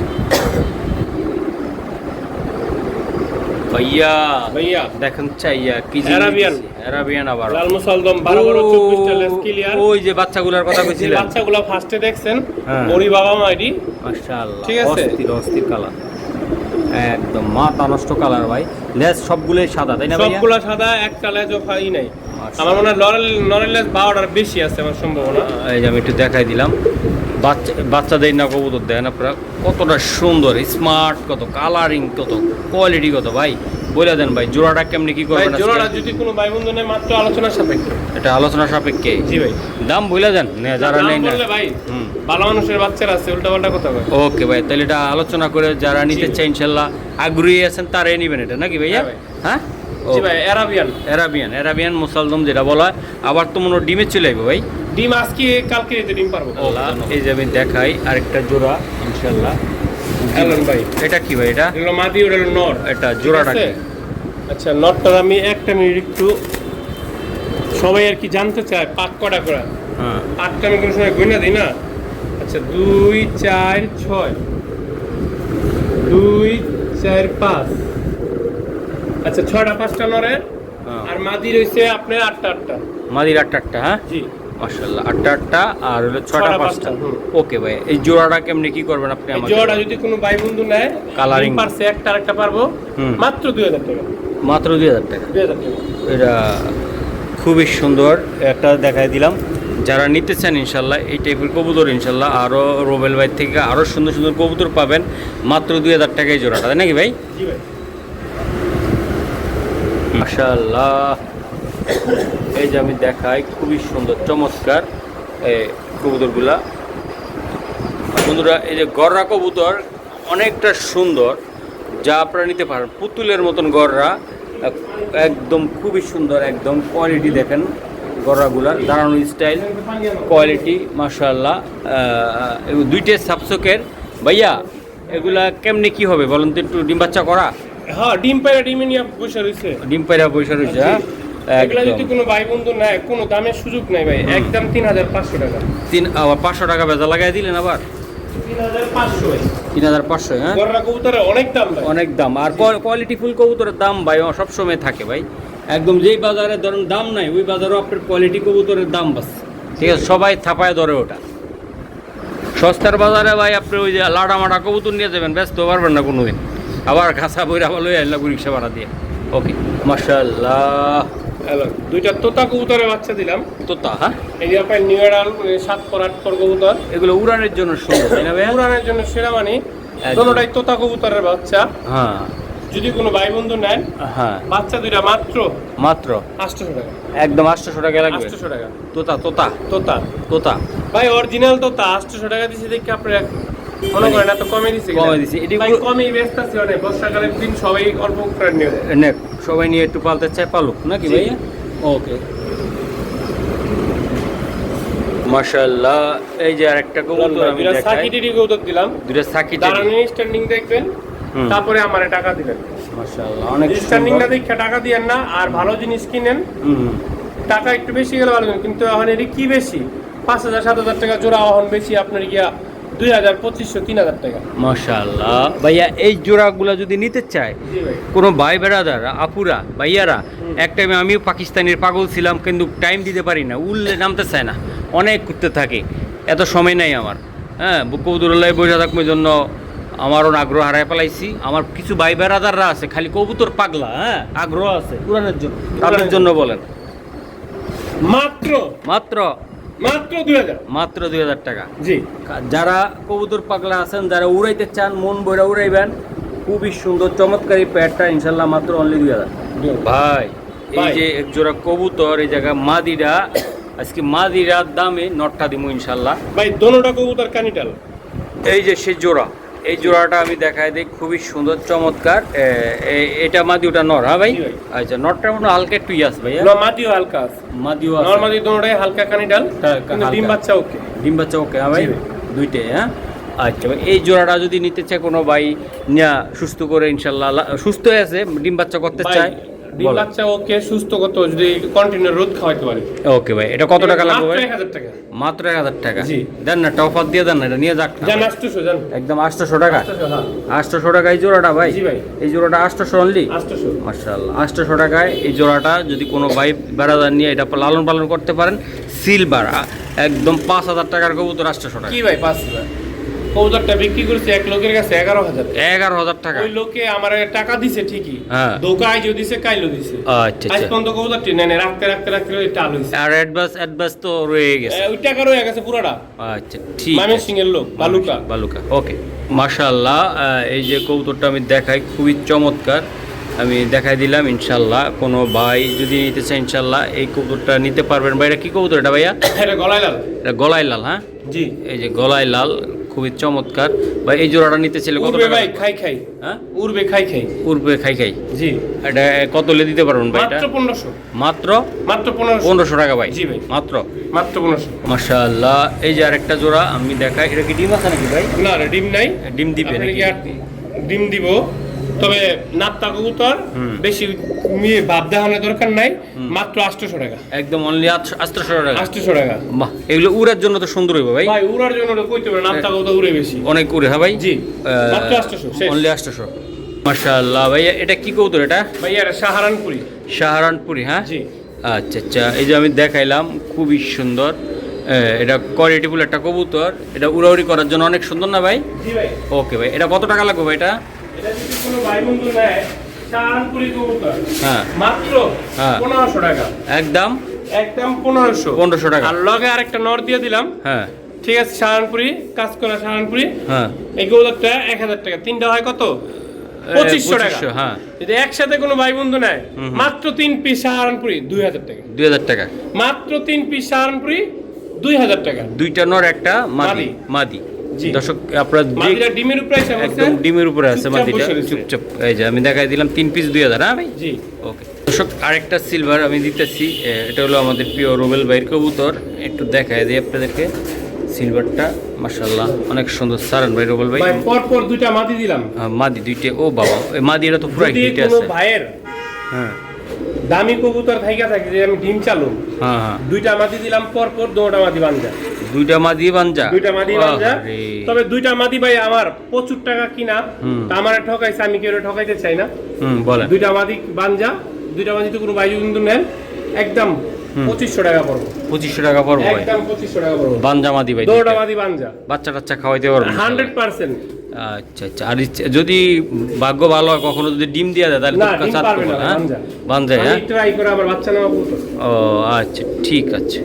ভাইয়া। ভাইয়া দেখেন চাইয়া কি Arabian। অ্যারাবিয়ান আবার লাল মুসলদম 12 24 লেস ক্লিয়ার। ওই যে বাচ্চাগুলোর কথা যে কইছিলেন। বাচ্চাগুলো ফার্স্টে দেখছেন, হ্যাঁ। ওরই বাবা মাইডি। মাশাআল্লাহ ঠিক আছে। অস্থির কালার, একদম মাথা নষ্ট কালার ভাই। লেজ সবগুলোই সাদা তাই না ভাইয়া? সবগুলো সাদা, একটা লেজও ফাই নাই। আচ্ছা। আমার মনে হয় নরের লেজ 12টার বেশি আছে আমার সম্ভাবনা। এই যে আমি একটু দেখাই দিলাম। বাচ্চাদের না কবুতর দেখেন আপনারা কতটা সুন্দর, স্মার্ট, কত কালারিং, কত কোয়ালিটি, কত ভাই বলে দেন ভাই জোড়াটা কেমনি কি ভাই করবেন আজকে? জোড়াটা যদি কোনো ভাই বন্ধু নেয় মাত্র আলোচনার সাপেক্ষে। এটা আলোচনা সাপেক্ষে। জি ভাই। দাম বলে দেন না যারা দাম নেই না। বললে ভাই হুম। ভালো মানুষের বাচ্চারা আছে, উল্টা পাল্টা কথা কয়। ওকে ভাই, তাহলে এটা আলোচনা করে যারা নিতে জি। চাই ইনশাল্লাহ আগ্রহী আছেন তারাই নেবেন এটা নাকি ভাইয়া? হ্যাঁ ভাই। হ্যাঁ জি ভাই, অ্যারাবিয়ান। অ্যারাবিয়ান মুসালদম যেটা বলা হয়। আবার তো মনে হয় ডিমে চলে আসবে ভাই। ডিম আজকে কালকে দিতে ডিম পারবো। এই যে আমি দেখাই আরেকটা জোড়া ইনশাল্লাহ। এলন ভাই, এটা কি ভাই? এটা এগুলো মাদি, ওটা হলো নর। এটা জোড়াটা কি? আচ্ছা, নরটার আমি একটা মিনিট একটু, সবাই আর কি জানতে চায় পাক কটা করে। হ্যাঁ, পাকটা আমি কোনো সময় গইনা দিই না। আচ্ছা, 2 4 6, 2 4 5, আচ্ছা 6টা 5টা নরের, হ্যাঁ। আর মাদি রয়েছে আপনার 8টা। মাদির 8টা, হ্যাঁ জি, মাশাআল্লাহ, 8টা আর হলো 6টা 5টা। হুম। ওকে ভাই, এই জোড়াটা কেমনে কি করবেন আপনি এই আমাকে? জোড়া যদি কোনো ভাই বন্ধু নেয়, Colouring। পারছে একটা আরেকটা পারবো, হুম। মাত্র 2000 টাকা। মাত্র 2000 টাকা। 2000 টাকা। এটা খুবই সুন্দর একটা দেখাই দিলাম। যারা নিতে চান ইনশাল্লাহ এই টাইপের কবুতর, ইনশাল্লাহ আরও রোবেল ভাই থেকে আরও সুন্দর সুন্দর কবুতর পাবেন মাত্র 2000 টাকায় জোড়াটা, তাই নাকি ভাই? জি ভাই। মাশাআল্লাহ, এই যে আমি দেখাই খুবই সুন্দর চমৎকার এই কবুতরগুলা। বন্ধুরা, এই যে গররা কবুতর অনেকটা সুন্দর, যা আপনারা নিতে পারেন। পুতুলের মতন গররা, একদম খুবই সুন্দর, একদম কোয়ালিটি দেখেন গররাগুলার, দাঁড়ানো স্টাইল, কোয়ালিটি মাশাআল্লাহ। দুইটা সাবসকের ভাইয়া, এগুলা কেমনে কি হবে বলেন তো একটু? ডিম বাচ্চা করা? হ্যাঁ, ডিম পায়রা ডিমে নিয়ে বসে রয়েছে। ডিম পায়রা পয়সা রয়েছে, হ্যাঁ? এগুলা যদি কোনো ভাই বন্ধু নেয়, কোনো দামের সুযোগ নাই ভাই, একদম 3500 টাকা। আবার 500 টাকা বেজা লাগাই দিলেন আবার? 3500 ভাই। 3500, হ্যাঁ? গররা কবুতরের অনেক দাম ভাই। অনেক দাম। আর কোয়ালিটি ফুল কবুতরের দাম ভাই সবসময় থাকে ভাই। একদম যেই বাজারে ধরুন দাম নাই, ওই বাজারেও আপনার কোয়ালিটি কবুতরের দাম বাড়ছে, ঠিক আছে? সবাই থাপায় ধরে ওটা। সস্তার বাজারে ভাই আপনি ওই যে লাডা মাডা কবুতর নিয়ে যাবেন, ব্যস্ত পারবেন না কোনোদিন। আবার ঘাসা বইরা ভালো আল্লাহ রিক্সা ভাড়া দিয়ে। ওকে, মাশাআল্লাহ। হ্যালো, দুইটা তোতা কবুতরের বাচ্চা দিলাম। তোতা, হ্যাঁ? এই যে আপনার নিউ এডাল 7 পর 8 পর কবুতর, এগুলো উড়ানের জন্য সুন্দর, তাই না ভাই? উড়ানের জন্য সেরা মানে একদম। দুটোটাই তোতা কবুতরের বাচ্চা। হ্যাঁ, যদি কোনো ভাই বন্ধু নেন, হ্যাঁ, বাচ্চা দুইটা মাত্র মাত্র 800 টাকা। একদম 800 টাকা লাগবে। 800 টাকা তোতা, তোতা, তোতা তোতা ভাই, অরিজিনাল তোতা 800 টাকা দিছি দেখি আপনি মনে করেন এত কমে দিছি। কমে দিছি। এটি ভাই কমই ব্যস্ত আছে অনেক, বর্ষাকালের দিন সবাই অল্প করে নিয়ে যায়। নে, সবাই নিয়ে একটু পালতে চায়, পালুক নাকি জি। ভাইয়া? ওকে, মাশাআল্লাহ। এই যে আরেকটা কবুতর আমি দুইটা দেখাই, সাকিটিরি কবুতর দিলাম, দুটো সাকিট। দাঁড়ানি স্ট্যান্ডিং দেখবেন, হুম। তারপরে আমারে টাকা দিবেন। মাশাআল্লাহ, অনেক স্ট্যান্ডিংটা সুন্দর। দেখে টাকা দিয়েন না, আর ভালো জিনিস কিনেন। হুম, টাকা একটু বেশি গেলে ভালো, কিন্তু এখন এটি কি বেশি, 5000 7000 টাকা জোড়া, এখন বেশি আপনার গিয়া 2000 2500 3000 টাকা। মাশাআল্লাহ ভাইয়া, এই জোড়াগুলা যদি নিতে চায় জি ভাই। কোনো ভাই বেড়াদার, আপুরা, ভাইয়ারা, এক টাইমে আমিও পাকিস্তানের পাগল ছিলাম, কিন্তু টাইম দিতে পারি না, উল্লে নামতে চায় না, অনেক করতে থাকে, এত সময় নাই আমার। হ্যাঁ, কবুতরুল্লাহ বসে থাকবার জন্য আমারও আগ্রহ হারায় ফেলাইছি। আমার কিছু ভাই বেড়াদাররা আছে খালি কবুতর পাগলা, হ্যাঁ, আগ্রহ আছে উড়ানের জন্য, তাদের জন্য বলেন। মাত্র মাত্র মাত্র 2000। মাত্র 2000 টাকা। জি, যারা কবুতর পাগলা আছেন, যারা উড়াইতে চান, মন বইরা উড়াইবেন, খুবই সুন্দর চমৎকার এই প্যাডটা ইনশাল্লাহ মাত্র অনলি 2000। ভাই, এই ভাই। যে এক জোড়া কবুতর, এই জায়গা মাদিরা, আজকে মাদিরার দামে নটটা দিব ইনশাল্লাহ। ভাই দোনোটা কবুতর কানিটাল। এই যে সে জোড়া, এই জোড়াটা আমি দেখাই দিই, খুবই সুন্দর চমৎকার। এটা মাদি, ওটা নর, হ্যাঁ ভাই? জি ভাই। আচ্ছা, নটটা মনে হয় হালকা একটু ইয়াস ভাই, না, মাটিও হালকা আছে, মাদিও আছে। নরমালি দোনোটাই হালকা কানিটাল, কিন্তু ডিম হালকা। বাচ্চা ওকে। ডিম বাচ্চা ওকে, হ্যাঁ ভাই? জি ভাই। দুইটাই, হ্যাঁ? আচ্ছা ভাই, এই জোড়াটা যদি নিতে চায় কোনো ভাই, নিয়া সুস্থ করে ইনশাল্লাহ, সুস্থ হয়ে আছে, ডিম বাচ্চা করতে ভাই, চায়, ডিম বলেন। বাচ্চা ওকে, সুস্থ কত যদি কন্টিনিউ রোদ খাওয়াইতে পারে। ওকে ভাই, এটা কত টাকা লাগবে মাত্র ভাই? 1000 টাকা। মাত্র 1000 টাকা। জি। দেন না, টফার দিয়ে দেন না, এটা নিয়ে যাক না জান ভাই। 800 জান। একদম 800 টাকা। 800, হ্যাঁ। 800 টাকা এই জোড়াটা ভাই? জি ভাই। এই জোড়াটা 800 অনলি? 800। মাশাআল্লাহ, 800 টাকায় এই জোড়াটা যদি কোনো ভাই বেড়াদার নিয়ে এটা লালন পালন করতে পারেন, সিলভার, একদম 5000 টাকার কবুতর 800 টাকা। কি ভাই 5000? কবুতরটা বিক্রি করছে এক লোকের কাছে 11000। 11000 টাকা। ওই লোকে আমার টাকা দিছে ঠিকই, হ্যাঁ। দোকায় যে দিছে কাইলো দিছে। আচ্ছা আজ আচ্ছা। পর্যন্ত কবুতরটি নেনে রাখতে টাল হইছে। আর অ্যাডভান্স তো রয়ে গেছে। ওই টাকা রয়ে গেছে পুরোটা। আচ্ছা, ঠিক মামের আছে। সিং এর লোক, বালুকা। বালুকা, ওকে। মাশাআল্লাহ, এই যে কবুতরটা আমি দেখাই, খুবই চমৎকার, আমি দেখাই দিলাম। ইনশাল্লাহ কোনো ভাই যদি নিতে চায় ইনশাল্লাহ এই কবুতরটা নিতে পারবেন। ভাই, এটা কি কবুতর এটা ভাইয়া? এটা গলায় লাল। এটা গলায় লাল, হ্যাঁ? জি। এই যে গলায় লাল, খুবই চমৎকার ভাই। এই জোড়াটা নিতে চাইলে কত উড়বে টাকা ভাই, লাগবে? খাই খাই, হ্যাঁ উড়বে খাই খাই। উড়বে খাই খাই। জি, এটা কত হলে দিতে পারবেন ভাই? এটা মাত্র 1500, মাত্র মাত্র 1500, 1500 টাকা ভাই। জি ভাই, মাত্র মাত্র 1500। মাশাআল্লাহ। এই যে আরেকটা জোড়া আমি দেখাই, এটা কি ডিম আছে নাকি ভাই? না রে, ডিম নাই। ডিম দিবে আপনাকে নাকি? আর ডিম দিব, তবে নাত্তা কবুতর বেশি ভাব দেখানোর দরকার নাই, মাত্র 800 টাকা, একদম অনলি 800 টাকা। 800 টাকা। বাহ, এগুলো উড়ার জন্য তো সুন্দর হইব ভাই। ভাই উড়ার জন্য তো কইতে পারে, নাত্তা কবুতর উড়ে বেশি, অনেক উড়ে, হ্যাঁ ভাই। জি, মাত্র 800, শেষ। অনলি 800। মাশাআল্লাহ ভাই, এটা কি কবুতর? এটা ভাই এটা সাহারানপুরি। সাহারানপুরি, হ্যাঁ। জি, আচ্ছা আচ্ছা, এই যে আমি দেখাইলাম, খুবই সুন্দর। এটা কোয়ালিটিফুল একটা কবুতর, এটা উড়াউড়ি করার জন্য অনেক সুন্দর না ভাই? জি ভাই। ওকে ভাই, এটা কত টাকা লাগবে ভাই? এটা এটা যদি কোনো ভাই বন্ধু নেয়, সাহারানপুরি কবুতর, হ্যাঁ মাত্র হ্যাঁ 1500 টাকা, একদম একদম 1500। 1500 টাকা। আর লগে আরেকটা নর দিয়ে দিলাম, হ্যাঁ ঠিক আছে, সাহারানপুরি, কাজ করা সাহারানপুরি। হ্যাঁ এই কবুতরটা 1000 টাকা, তিনটা হয় কত? 2500 টাকা। 2500, হ্যাঁ। যদি একসাথে কোনো ভাই বন্ধু নেয়, মাত্র 3 পিস সাহারানপুরি 2000 টাকা, 2000 টাকা। মাত্র 3 পিস সাহারানপুরি 2000 টাকা। দুইটা নর একটা মাদি। মাদি। জি। দর্শক আপনারা মাদিরা ডিমের উপরে আছে, একদম ডিমের উপরে আছে চুপচাপ মাদিটা, বসে রয়েছে। চুপচাপ। এই যে আমি দেখাই দিলাম 3 পিস 2000, হ্যাঁ ভাই। জি। ওকে দর্শক, আরেকটা সিলভার আমি দিতেছি। এটা হলো আমাদের প্রিয় রুবেল ভাইয়ের কবুতর, একটু দেখাই দিই আপনাদেরকে। সিলভারটা মাশাআল্লাহ অনেক সুন্দর। সারান ভাই, রুবেল ভাই। ভাই পর দুইটা মাদি দিলাম। মাদি দুইটা। ও বাবা, এই মাদিরা তো পুরো যদি হিটে কোনো আছে। ভাইয়ের হ্যাঁ দামি কবুতর থাইকা থাকে যে আমি ডিম চালু, হ্যাঁ হ্যাঁ, দুইটা মাদি দিলাম, পর দুটো মাদি বানজা, দুইটা মাদি বানজা। দুইটা মাদি বানজা। আরে, তবে দুইটা মাদি ভাই আমার প্রচুর টাকা কিনা, তা আমার ঠকাইছে, আমি কেউ ঠকাইতে চাই না। বলেন। দুইটা মাদি বানজা, দুইটা মাদি তো কোনো ভাই যদি নেন, একদম 2500 টাকা পড়বো। 2500 টাকা পড়বো ভাই। একদম 2500 টাকা পড়বো। বানজা মাদি ভাই, দুটো মাদি বানজা, বাচ্চা টাচ্চা খাওয়াইতে পারবো 100%। আচ্ছা আচ্ছা। আর যদি ভাগ্য ভালো হয়, কখনো যদি ডিম দিয়ে দেয় তাহলে না, তো ডিম চার পারবে করবো, না, হ্যাঁ? বানজা। বানজা, আমি হ্যাঁ। ট্রাই করে আবার বাচ্চা নেওয়া কবুতর। ও আচ্ছা, ঠিক আছে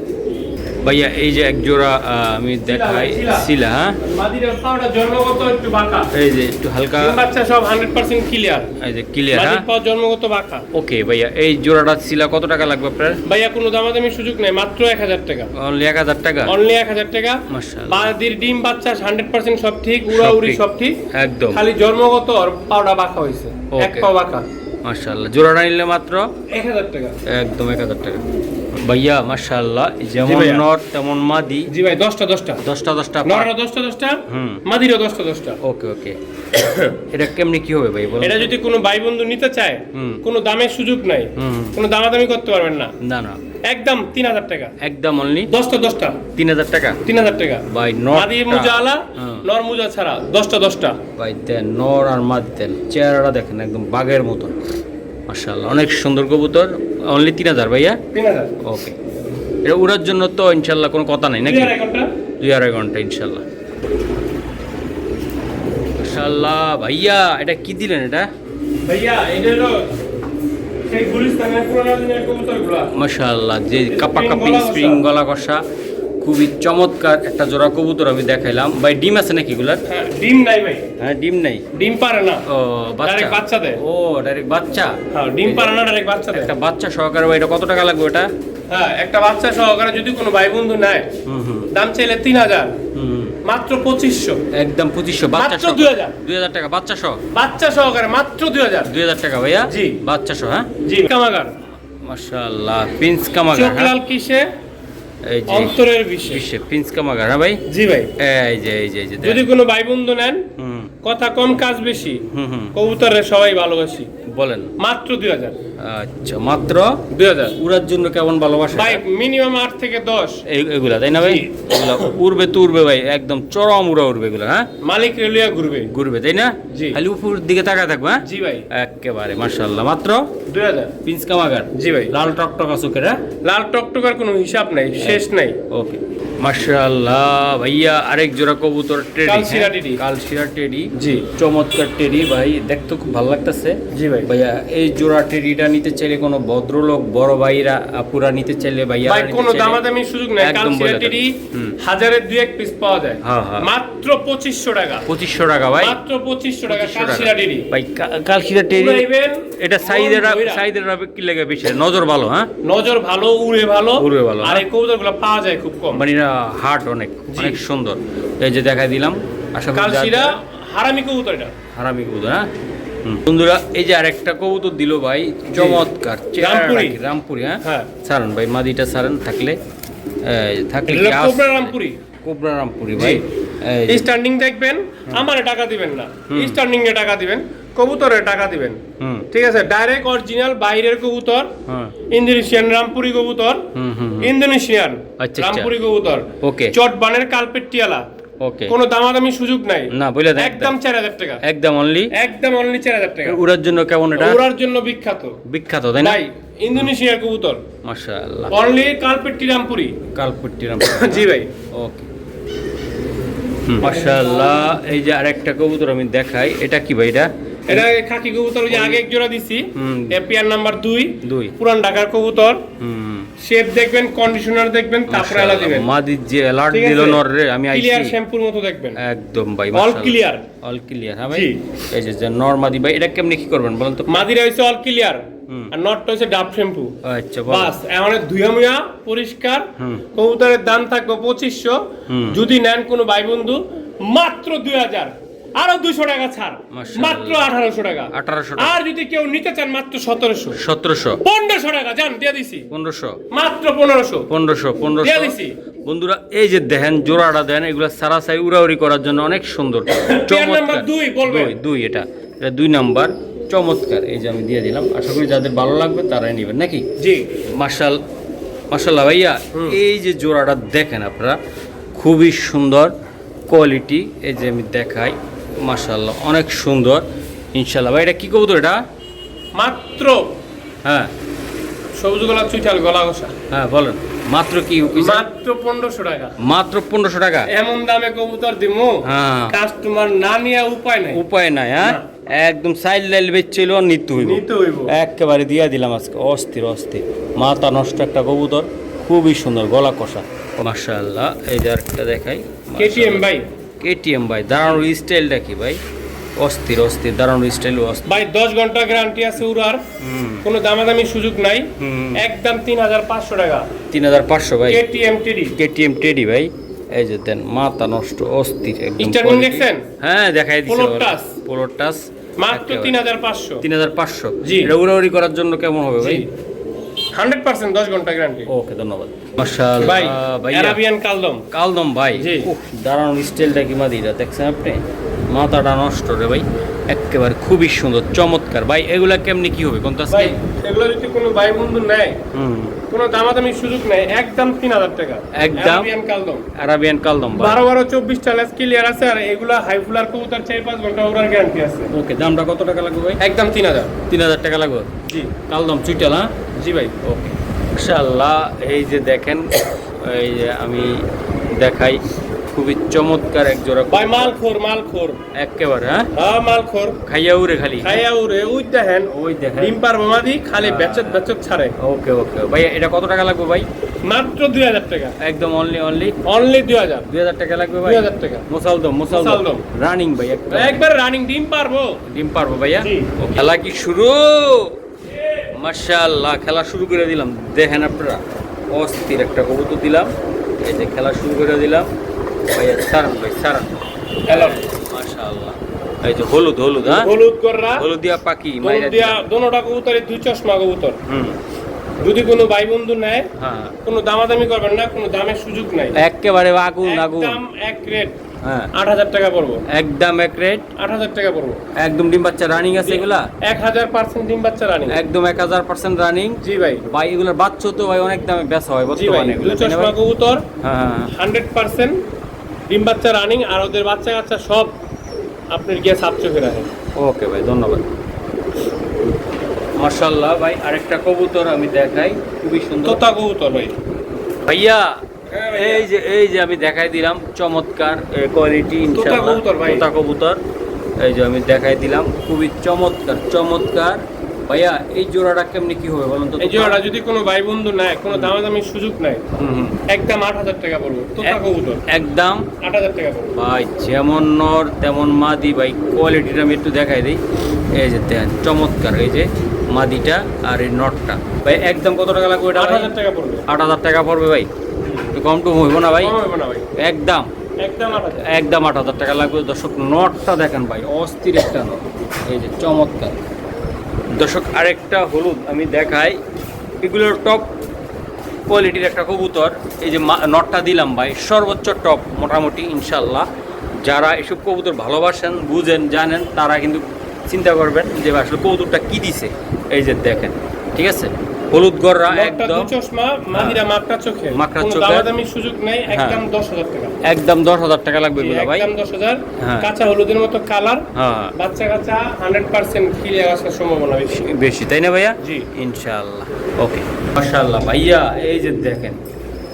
ভাইয়া। এই যে এক জোড়া আমি দেখাই, শিলা, হ্যাঁ। মাদিরা পাউডার জন্মগত একটু বাঁকা, এই যে একটু হালকা, ডিম বাচ্চা সব 100% ক্লিয়ার, এই যে ক্লিয়ার, মাদির হ্যাঁ। পাও জন্মগত বাঁকা। ওকে ভাইয়া, এই জোড়াটা শিলা কত টাকা লাগবে আপনার? ভাইয়া কোনো দামাদামি সুযোগ নেই, মাত্র 1000 টাকা, অনলি 1000 টাকা। অনলি 1000 টাকা। মাশাআল্লাহ। মাদির ডিম বাচ্চা 100% সব ঠিক, উড়াউড়ি ঠিক। সব ঠিক, একদম খালি জন্মগত আর পাউডা বাঁকা হয়েছে, এক Okay. পাও বাঁকা। মাশাআল্লাহ, জোড়াটা নিলে মাত্র 1000 টাকা। একদম 1000 টাকা ভাইয়া। মাশাআল্লাহ, যেমন ভাইয়া। নর তেমন মাদি। জি ভাই, 10টা 10টা নররা 10টা, হুম। মাদিরও 10টা। ওকে ওকে। এটা কেমনি কি হবে ভাই বলুন? এটা যদি কোনো ভাই বন্ধু নিতে চায়, কোনো দামের সুযোগ নাই, কোনো দামাদামি করতে পারবেন না, না না, একদম 3000 টাকা, একদম অনলি 10টা 3000 টাকা 3000 টাকা। ভাই। নর মাদি মুজা আলা, নর মুজা ছাড়া 10টা। ভাই দেন, নর আর মাদি দেন, চেহারাটা দেখেন একদম বাঘের মতন। মাশাআল্লাহ, অনেক সুন্দর কবুতর। অনলি 3000 ভাইয়া। 3000। ওকে, এটা উড়ার জন্য তো ইনশাল্লাহ কোনো কথা নাই নাকি? 2.5 ঘন্টা। 2.5 ঘন্টা ইনশাল্লাহ। মাশাআল্লাহ ভাইয়া, এটা কি দিলেন এটা? ভাইয়া এটা হলো সেই গুলিস্তানের পুরোনো দিনের কবুতরগুলো। মাশাআল্লাহ, যে কাপা Spring কাপি গলা কষা। স্প্রিং গলা কষা, খুবই চমৎকার একটা জোড়া কবুতর আমি দেখাইলাম ভাই। ডিম আছে নাকি এগুলার? হ্যাঁ, ডিম নাই ভাই, হ্যাঁ, ডিম নাই। ডিম পারে না, ও বাচ্চা, ডাইরেক্ট বাচ্চা দেয়। ও ডাইরেক্ট বাচ্চা। হ্যাঁ, ডিম পারে না, ডাইরেক্ট বাচ্চা দেয়। একটা বাচ্চা সহকারে ভাই, এটা কত টাকা লাগবে এটা? হ্যাঁ, একটা বাচ্চা সহকারে যদি কোনো ভাই বন্ধু নেয়, হুম দাম চাইলে 3000, হুম, মাত্র 2500, একদম 2500 বাচ্চা মাত্র সহ। 2000। 2000 টাকা বাচ্চা সহ। বাচ্চা সহকারে মাত্র 2000। 2000 টাকা ভাইয়া। জি। বাচ্চা সহ, হ্যাঁ। জি, কামাগার, মাশাআল্লাহ, প্রিন্স কামাগার, হ্যাঁ। চোখলাল কিসে, এই যে অন্তরের বিশেষ। বিশ্বে প্রিন্স কামাগার, হ্যাঁ ভাই। জি ভাই, এই যে এই যে এই যে যদি কোনো ভাই বন্ধু নেন, হুম কথা কম কাজ বেশি, হুম, কবুতরের সবাই ভালোবাসি, বলেন। মাত্র 2000। আচ্ছা, মাত্র 2000। উড়ার জন্য কেমন ভালোবাসা ভাই মিনিমাম 8 থেকে 10। এগুলা, তাই না ভাই? জি। এগুলা উড়বে তো উড়বে ভাই, একদম চরম উড়া উড়বে এগুলা, হ্যাঁ। মালিক রেলিয়া ঘুরবে। ঘুরবে, তাই না? জি। খালি উপর দিকে তাকায় থাকবে, হ্যাঁ। জি ভাই, একেবারে মাশাআল্লাহ, মাত্র 2000। প্রিন্স কামাগার। জি ভাই, লাল টকটক চোখের, হ্যাঁ। লাল টকটকার কোনো হিসাব নাই, শেষ নাই। ওকে মাশাআল্লাহ ভাইয়া, আরেক জোড়া কবুতর টেডি, কালশিরা টেডি। কালশিরা টেডি। জি। চমৎকার টেডি ভাই, দেখতে খুব ভালো লাগতেছে। জি ভাই। ভাইয়া, এই জোড়া টেডিটা নিতে চাইলে কোনো ভদ্রলোক বড় ভাইরা আপুরা নিতে চাইলে ভাইয়া ভাই কোনো দামাদামি সুযোগ নাই, একদম কালশিরা বলে দেন। টেডি হুম। 1000-এর 2-1 পিস পাওয়া যায়, হ্যাঁ, হ্যাঁ। মাত্র 2500 টাকা, 2500 টাকা ভাই। মাত্র 2500 টাকা 2500 টাকা। কালশিরা টেডি। ভাই কালশিরা টেডি, উড়াইবেন, এটা সাইজের মন ভইরা। সাইজের কি লাগে বেশি? নজর ভালো, হ্যাঁ। নজর ভালো, উড়ে ভালো, উড়ে ভালো, আর এই কবুতরগুলো পাওয়া যায় খুব কম। মানে এরা হার্ট অনেক জি। অনেক সুন্দর। এই যে দেখাই দিলাম আশা করি কালশিরা হারামি কবুতর এটা। হারামি কবুতর, হ্যাঁ। বন্ধুরা এই যে আরেকটা কবুতর দিল ভাই, চমৎকার রামপুরি। রামপুরি, হ্যাঁ। হ্যাঁ। সারান ভাই, মাদিটা সারান থাকলে থাকলে এটা কি কোবরা রামপুরি। কোবরা রামপুরি ভাই। স্ট্যান্ডিং দেখবেন, আমারে টাকা দিবেন না, স্ট্যান্ডিং এ টাকা দিবেন, কবুতরের টাকা দিবেন। ঠিক আছে, ডাইরেক্ট অরিজিনাল বাইরের কবুতর, ইন্দোনেশিয়ান রামপুরি কবুতর, ইন্দোনেশিয়ান আচ্ছা, রামপুরি কবুতর, ওকে। চটবানের কালপেটিয়ালা, ওকে। কোনো দামাদামি সুযোগ নাই না, বলে দেন একদম 4000 টাকা, একদম অনলি 4000 টাকা। উড়ার জন্য কেমন এটা? ওড়ার জন্য বিখ্যাত, বিখ্যাত তাই না ভাই ইন্দোনেশিয়ার কবুতর, মাশাআল্লাহ। অনলি কালপেটি রামপুরি। কালপট্টি রামপুরি, জি ভাই। ওকে, মাশাআল্লাহ। এই যে আরেকটা কবুতর আমি দেখাই, এটা কি ভাই? এটা খাকি কবুতর, ওই যে আগে এক জোড়া দিছি, এপিআর নাম্বার 2, দুই পুরান ঢাকার কবুতর। শেপ দেখবেন, কন্ডিশনার দেখবেন, তারপরে আলা দিবেন। মাদির যে অ্যালার্ট ঠিক দিল আছে? নররে, আমি আইছি ক্লিয়ার শ্যাম্পুর মতো দেখবেন, একদম ভাই, অল ক্লিয়ার। অল ক্লিয়ার, হ্যাঁ ভাই। জি। এই যে নর মাদি ভাই, এটা কেমনে কি করবেন বলেন তো? মাদিরা হইছে অল ক্লিয়ার, আর নটটা হইছে ডাব শ্যাম্পু। আচ্ছা, বলো। বাস এমন ধুয়া মুয়া পরিষ্কার। কবুতরের দাম থাকবে 2500, যদি নেন কোনো ভাই বন্ধু মাত্র 2000, আরো 200 টাকা ছাড়, মাশাআল্লাহ। মাত্র 1800 টাকা। 1800 টাকা। আর যদি কেউ নিতে চান মাত্র 1700, 1700, 1500 টাকা জান দিয়ে দিছি, 1500, মাত্র 1500 1500, দিয়ে দিছি। বন্ধুরা এই যে দেখেন জোড়াটা দেন, এগুলা সারাসাই উড়াউড়ি করার জন্য অনেক সুন্দর, নাম্বার 2 বলবেন। দুই এটা 2 নাম্বার, চমৎকার। এই যে আমি দিয়ে দিলাম, আশা করি যাদের ভালো লাগবে তারাই নেবেন নাকি? জি। মাশাআল্লাহ ভাইয়া, এই যে জোড়াটা দেখেন আপনারা, খুবই সুন্দর কোয়ালিটি। এই যে আমি দেখাই, মাশাআল্লাহ অনেক সুন্দর ইনশাআল্লাহ। ভাই এটা কি কবুতর এটা? মাত্র, হ্যাঁ সবুজ গলা চুইঠাল গলা ঘষা, হ্যাঁ বলেন, মাত্র কি? মাত্র 1500 টাকা। মাত্র 1500 টাকা। এমন দামে কবুতর দিমু, হ্যাঁ, কাস্টমার না নিয়ে উপায় নাই। উপায় নাই, হ্যাঁ। একদম সাইড লাইল বেচছিল, নিতে হইব, একেবারে দিয়া দিলাম আজকে। অস্থির অস্থির মাথা নষ্ট একটা কবুতর, খুবই সুন্দর, গলা কষা, মাশাআল্লাহ। এই যে আরেকটা দেখাই, কেটিএম ভাই। কেটিএম ভাই, দাঁড়ানোর স্টাইলটা কি ভাই? অস্থির অস্থির দাঁড়ানোর স্টাইল, অস্থির ভাই 10 ঘন্টা গ্যারান্টি আছে উড়ার, কোনো দামাদামি সুযোগ নাই, একদম 3500 টাকা। 3500 ভাই, কেটিএম টেডি। কেটিএম টেডি ভাই। এই যে দেন, মাথা নষ্ট, অস্থির একদম। স্টার্টিং দেখছেন? হ্যাঁ দেখাই দিছি, পোলো টাচ মাত্র 3500। 3500। জি। এটা উড়াউড়ি করার জন্য কেমন হবে ভাই? 100% 10 ঘন্টা গ্যারান্টি। ওকে, ধন্যবাদ। মাশাআল্লাহ ভাই ভাই, আরাবিয়ান কালদম। কালদম ভাই, জি। দাঁড়ানোর স্টাইলটা কি মাদিরা দেখছেন আপনি? মাথাটা নষ্ট রে ভাই, একেবারে খুবই সুন্দর, চমৎকার ভাই। এগুলা কেমনি কি হবে কোন ভাই আজকে? এগুলো যদি কোনো ভাই বন্ধু নেয়, কোনো দামাদামি সুযোগ নাই, একদম 3000 টাকা। একদম আরাবিয়ান কালদম, আরাবিয়ান কালদম ভাই। 12-24 টালেস ক্লিয়ার আছে, আর এগুলা হাই ফুলার কবুতর 4-5 ঘন্টা উড়ার গ্যারান্টি আছে। ওকে, দামটা কত টাকা লাগবে ভাই? একদম 3000। 3000 টাকা লাগবে। জি। কালদম চুইটাল, হ্যাঁ। জি ভাই। ওকে, মাশাআল্লাহ। এই যে দেখেন, এই যে আমি দেখাই, খুবই চমৎকার এক জোড়া ভাই মালখোর একেবারে, হ্যাঁ। হ্যাঁ মালখোর, খাইয়া উড়ে খালি, খাইয়া উড়ে ওই দেখেন, ওই দেখেন ডিম পার বোমাদি খালি বেচত ছাড়ে। ওকে ওকে ভাই, এটা কত টাকা লাগবে ভাই? মাত্র 2000 টাকা। একদম অনলি 2000। 2000 টাকা লাগবে ভাই। 2000 টাকা। মুসালদম মুসালদম। রানিং ভাই, একবার রানিং ডিম পারবো। ডিম পারবো ভাইয়া। জি। ও, খেলা কি শুরু? মাশাআল্লাহ, খেলা শুরু করে দিলাম। দেখেন আপনারা, অস্থির একটা কবুতর দিলাম। এই যে খেলা শুরু করে দিলাম ভাইয়া। সারান ভাই, সারান। হ্যালো মাশাআল্লাহ। এই যে হলুদ, হ্যাঁ, হলুদ গররা, হলুদিয়া পাখি হলুদ দিয়া দোনোটা কবুতরের 2 চশমা কবুতর। হুম, যদি কোনো ভাই বন্ধু নেয়, হ্যাঁ, কোনো দামাদামি করবেন না, কোনো দামের সুযোগ নাই, একেবারে আগুন আগুন। একদম এক রেট। হ্যাঁ, 8000 টাকা পড়বো। একদম এক রেট, 8000 টাকা পড়বো। একদম ডিম বাচ্চা রানিং আছে এগুলা? 1000% ডিম বাচ্চা রানিং। একদম 1000% রানিং। জি ভাই। ভাই এগুলোর বাচ্চা তো ভাই অনেক দামে বেচা হয় জি ভাই, বর্তমানে। 2 চশমা কবুতর, হ্যাঁ, 100% ডিম বাচ্চা রানিং, আর ওদের বাচ্চা কাচ্চা সব আপনার গিয়ে সাপ চোখে রাখে। ওকে ভাই, ধন্যবাদ। মাশাআল্লাহ ভাই, আরেকটা কবুতর আমি দেখাই, খুবই সুন্দর তোতা কবুতর ভাই। ভাইয়া। হ্যাঁ ভাইয়া। এই যে আমি দেখাই দিলাম, চমৎকার কোয়ালিটি ইনশাআল্লাহ। তোতা কবুতর ভাই। তোতা কবুতর, এই যে আমি দেখাই দিলাম, খুবই চমৎকার চমৎকার। ভাইয়া এই জোড়াটা কেমনি কি হবে বলুন তো? এই জোড়াটা যদি কোনো ভাই বন্ধু নেয়, কোনো দামাদামির সুযোগ নাই, একদম 8000 টাকা পড়বো। তোতা কবুতর একদম 8000 টাকা পড়বো। ভাই, যেমন নর তেমন মাদি ভাই। কোয়ালিটিটা আমি একটু দেখাই দিই। এই যে দেখেন, চমৎকার। এই যে মাদিটা আর এই নটটা ভাই, একদম কত টাকা লাগবে এটা? 8000 টাকা পড়বে। 8000 টাকা পড়বে ভাই। একটু কম টুম হইব না ভাই? কম হবে না ভাই। একদম একদম 8,000 একদম 8,000 টাকা লাগবে দর্শক। নটটা দেখেন ভাই, অস্থির একটা নট, এই যে চমৎকার দর্শক। আরেকটা হলুদ আমি দেখাই, এগুলোর টপ কোয়ালিটির একটা কবুতর। এই যে নটটা দিলাম ভাই, সর্বোচ্চ টপ মোটামুটি ইনশাল্লাহ। যারা এসব কবুতর ভালোবাসেন, বুঝেন, জানেন, তারা কিন্তু চিন্তা করবেন যে আসলে কবুতরটা কি দিছে। এই যে দেখেন, ঠিক আছে, হলুদ গররা একদম চশমা, মাদিরা মাকড়া চোখে, মাকড়া কোনো চোখে। দামাদামির সুযোগ নাই, একদম 10,000 টাকা। একদম 10,000 টাকা লাগবে এগুলো ভাই। একদম 10,000। হ্যাঁ। কাঁচা হলুদের মতো কালার, হ্যাঁ বাচ্চা কাচ্চা 100% ক্লিয়ার আসার সম্ভাবনা বেশি। বেশি, তাই না ভাইয়া? জি। ইনশাআল্লাহ। ওকে, মাশাআল্লাহ ভাইয়া, এই যে দেখেন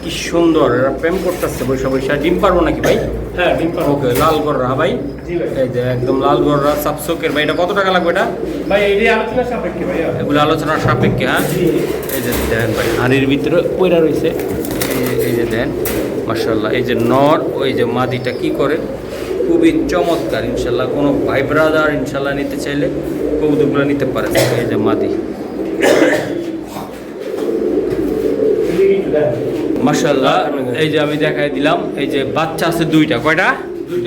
কি সুন্দর, এরা প্রেম করতেছে বৈশা বৈশা। ডিম পারবো নাকি ভাই? হ্যাঁ, ডিম পারবো। ওকে, লাল গররা ভাই। জি ভাই। এই যে একদম লাল গররা সাবসোকের ভাই। এটা কত টাকা লাগবে এটা? ভাই এই আলোচনা সাপেক্ষে ভাইয়া। এগুলো আলোচনার সাপেক্ষে। হ্যাঁ, জি। এই যে দেখেন ভাই, হাড়ির ভিতরে পয়রা রয়েছে। এই যে দেন, মাশাআল্লাহ। এই যে নর, ওই যে মাদিটা কি করে, খুবই চমৎকার ইনশাল্লাহ। কোনো ভাই ব্রাদার ইনশাল্লাহ নিতে চাইলে কবুতরগুলো নিতে পারে। এই যে মাদি, মাশাআল্লাহ। এই যে আমি দেখাই দিলাম, এই যে বাচ্চা আছে দুইটা। কয়টা?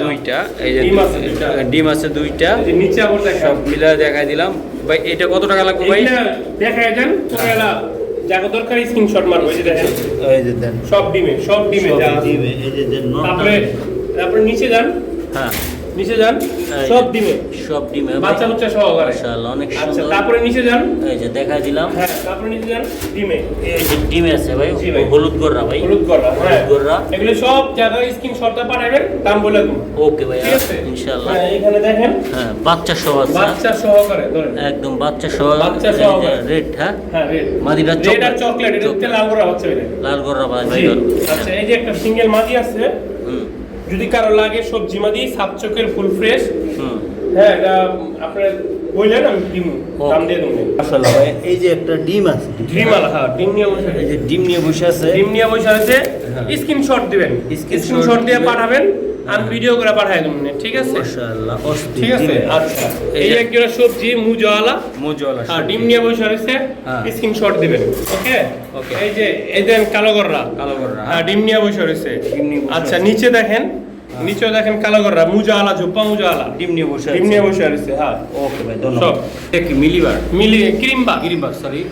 দুইটা। এই যে ডিম আছে দুইটা। ডিম আছে দুইটা। এই যে নিচে আবার দেখা। সব মিলে দেখাই দিলাম ভাই। এটা কত টাকা লাগবে ভাই? এইটা দেখায় দেন, তোরা যাকে দরকার স্ক্রিনশট মারবো। এই যে দেখেন, এই যে দেন, সব ডিমে যা আছে। এই যে দেন তারপরে নিচে যান, হ্যাঁ নিচে যান, সব ডিমে, সব ডিমে বাচ্চা বাচ্চা সহকারে। মাশাআল্লাহ, অনেক আচ্ছা, সুন্দর। তারপরে নিচে যান। এই যে দেখাই দিলাম, হ্যাঁ, তারপরে নিচে যান, ডিমে। এই যে ডিমে আছে ভাই, জি ভাই। হলুদ গররা ভাই। হলুদ গররা, হ্যাঁ। হলুদ গররা। এগুলো সব যারা স্ক্রিনশটটা পাঠাবেন, দাম বলে দেব। ওকে ভাই, ঠিক আছে? ইনশাআল্লাহ। হ্যাঁ, এখানে দেখেন, হ্যাঁ, বাচ্চা সহ আছে। বাচ্চা সহকারে ধরেন। একদম বাচ্চা সহ। বাচ্চা সহকারে। রেড, হ্যাঁ, হ্যাঁ, রেড। মাদিটা রেড আর চকলেট, এটা হচ্ছে লাল গররা বাচ্চা এটা। লাল গররা ভাই। জি। আচ্ছা, এই যে একটা সিঙ্গেল মাদি আছে, হুম যদি কারো লাগে সবজি মাদি, সাত চোখের ফুল ফ্রেশ। হুম। হ্যাঁ, এটা আপনার বললেন, আমি ডিম দাম দিয়ে দেবো। মাশাআল্লাহ ভাই, এই যে একটা ডিম আছে। ডিম আলা, হ্যাঁ, ডিম নিয়ে বসে এই যে ডিম নিয়ে বসে আছে। ডিম নিয়ে বসে আছে। হ্যাঁ। স্ক্রিনশট দিবেন, Screenshot স্ক্রিনশট দিয়ে দিবেন। পাঠাবেন, আমি ভিডিও করে পাঠাই দেবো। ঠিক আছে? মাশাআল্লাহ, ঠিক আছে। আচ্ছা, এই যে- এক জোড়া সবজি মুজওয়ালা, মোজওয়ালা হ্যাঁ, সবজি। ডিম নিয়ে বসে আছে। হ্যাঁ। স্ক্রিনশট দিবেন। ওকে, ওকে। এই যে এই দেন কালো গররা, কালো গররা। হ্যাঁ, ডিম নিয়ে বসে রয়েছে। ডিম নিয়ে বসে আচ্ছা, আছে। নিচে দেখেন, নিচে দেখেন কালো গররা, মুজওয়ালা, ঝোপা মুজওয়ালা, ডিম নিয়ে বসে আছে। ডিম নিয়ে বসে রয়েছে। হ্যাঁ, ওকে ভাই, ধন্যবাদ। সব। এটা কি মিলিবার? মিলি ক্রিমবা, গিরিবার, সরি।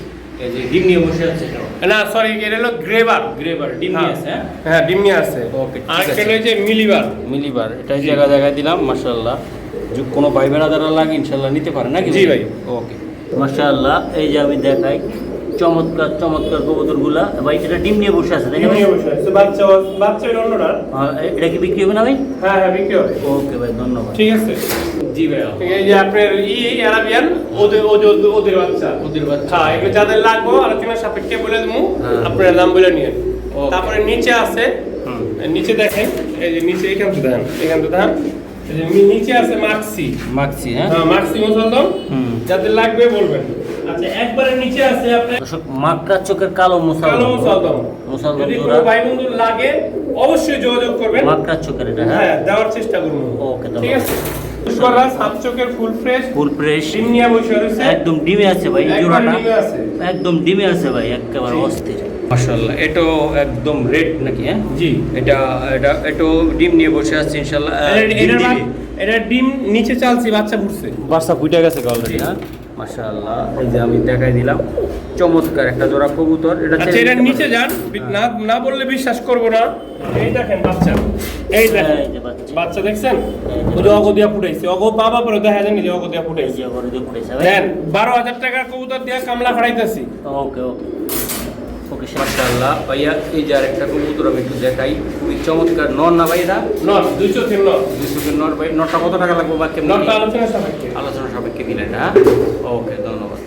এই যে ডিম নিয়ে বসে আছে। না সরি, এটা হলো গ্রেবার। গ্রেবার, ডিম নিয়ে আছে। হ্যাঁ, হ্যাঁ, ডিম নিয়ে আছে। ওকে, ঠিক আর আছে। একটা হলো যে মিলিবার। মিলিবার, এটাই জায়গায় দিলাম। মাশাআল্লাহ, যদি কোনো ভাই বেড়াদারা লাগে ইনশাআল্লাহ নিতে পারে নাকি? জি ভাই। ওকে, মাশাআল্লাহ। এই যে আমি দেখাই চমৎকার চমৎকার কবুতরগুলা ভাই। এটা ডিম নিয়ে বসে আছে, তাই না ডিম ভাই? নিয়ে বসে আছে। বাচ্চা বাচ্চা হলো অন্যটা। এটা কি বিক্রি হবে না ভাই? হ্যাঁ, হ্যাঁ, বিক্রি হবে। ওকে ভাই, ধন্যবাদ। ঠিক আছে। জি ভাই। এই যে আপনার আরাবিয়ান, ওদের বাচ্চা। ওদের বাচ্চা। হ্যাঁ, এগুলো যাদের লাগবে আলোচনা সাপেক্ষে বলে দেবো, হ্যাঁ। আপনার নাম বলে নিন। ওকে। তারপরে নিচে আছে, হুম। নিচে দেখেন, এই যে নিচে এখান থেকে দেখেন, এখান থেকে দেখেন, এই যে নিচে আছে মাক্সি। মাখছি, হ্যাঁ। হ্যাঁ, মাক্সি মুসলদম, হুম। যাদের লাগবে বলবেন। আচ্ছা, একবারে নিচে আছে আপনার দর্শক, মাকড়া চোখের কালো মুসালদম। কালো মুসলদম। মুসালদম যদি জোড়া। কোনো ভাই বন্ধুর লাগে অবশ্যই যোগাযোগ করবেন। মাকড়া চোখের এটা, হ্যাঁ। হ্যাঁ, দেওয়ার চেষ্টা করবো। ওকে, ধন্যবাদ। ঠিক আছে। করা সাত চোখের ফুল ফ্রেশ, ফুল ফ্রেশ, ডিম নিয়ে বসে রয়েছে। একদম ডিমে আছে ভাই। একবারে জোড়াটা ডিমে আছে। একদম ডিমে আছে ভাই, একেবারে জি। অস্থির। মাশাআল্লাহ, এটাও একদম রেড নাকি? হ্যাঁ, জি। এটা ডিম নিয়ে বসে আছে ইনশাআল্লাহ। এটা ডিম নিচে চালছি, বাচ্চা ফুটছে। বাচ্চা ফুটে গেছে অলরেডি। হ্যাঁ, মাশাআল্লাহ। এই যে আমি দেখাই দিলাম চমৎকার একটা জোড়া কবুতর। এটা আচ্ছা, এটা নিচে যান, না না বললে বিশ্বাস করবো না। এই দেখেন বাচ্চা, এই দেখেন এই যে বাচ্চা। বাচ্চা দেখছেন? এই যে ওই যে অগদিয়া ফুটাইছে, বাবা পরে দেখা যায় যে অগদিয়া এই ফুটাইছে। যে ঘরে দিয়ে পড়েছে ভাই। দেন 12,000 টাকার কবুতর দিয়ে কামলা খাড়াইতেছি। ওকে ওকে ওকে, মাশাআল্লাহ ভাইয়া। এই যে আরেকটা কবুতর আমি একটু দেখাই, খুবই চমৎকার। নর না ভাই এটা? নর, 203 নর। 200 নর ভাই। নরটা কত টাকা লাগবে বা কেমন? নরটা আলোচনা সাপেক্ষে। আলোচনা সাপেক্ষে দিলেন, হ্যাঁ। ওকে, ধন্যবাদ।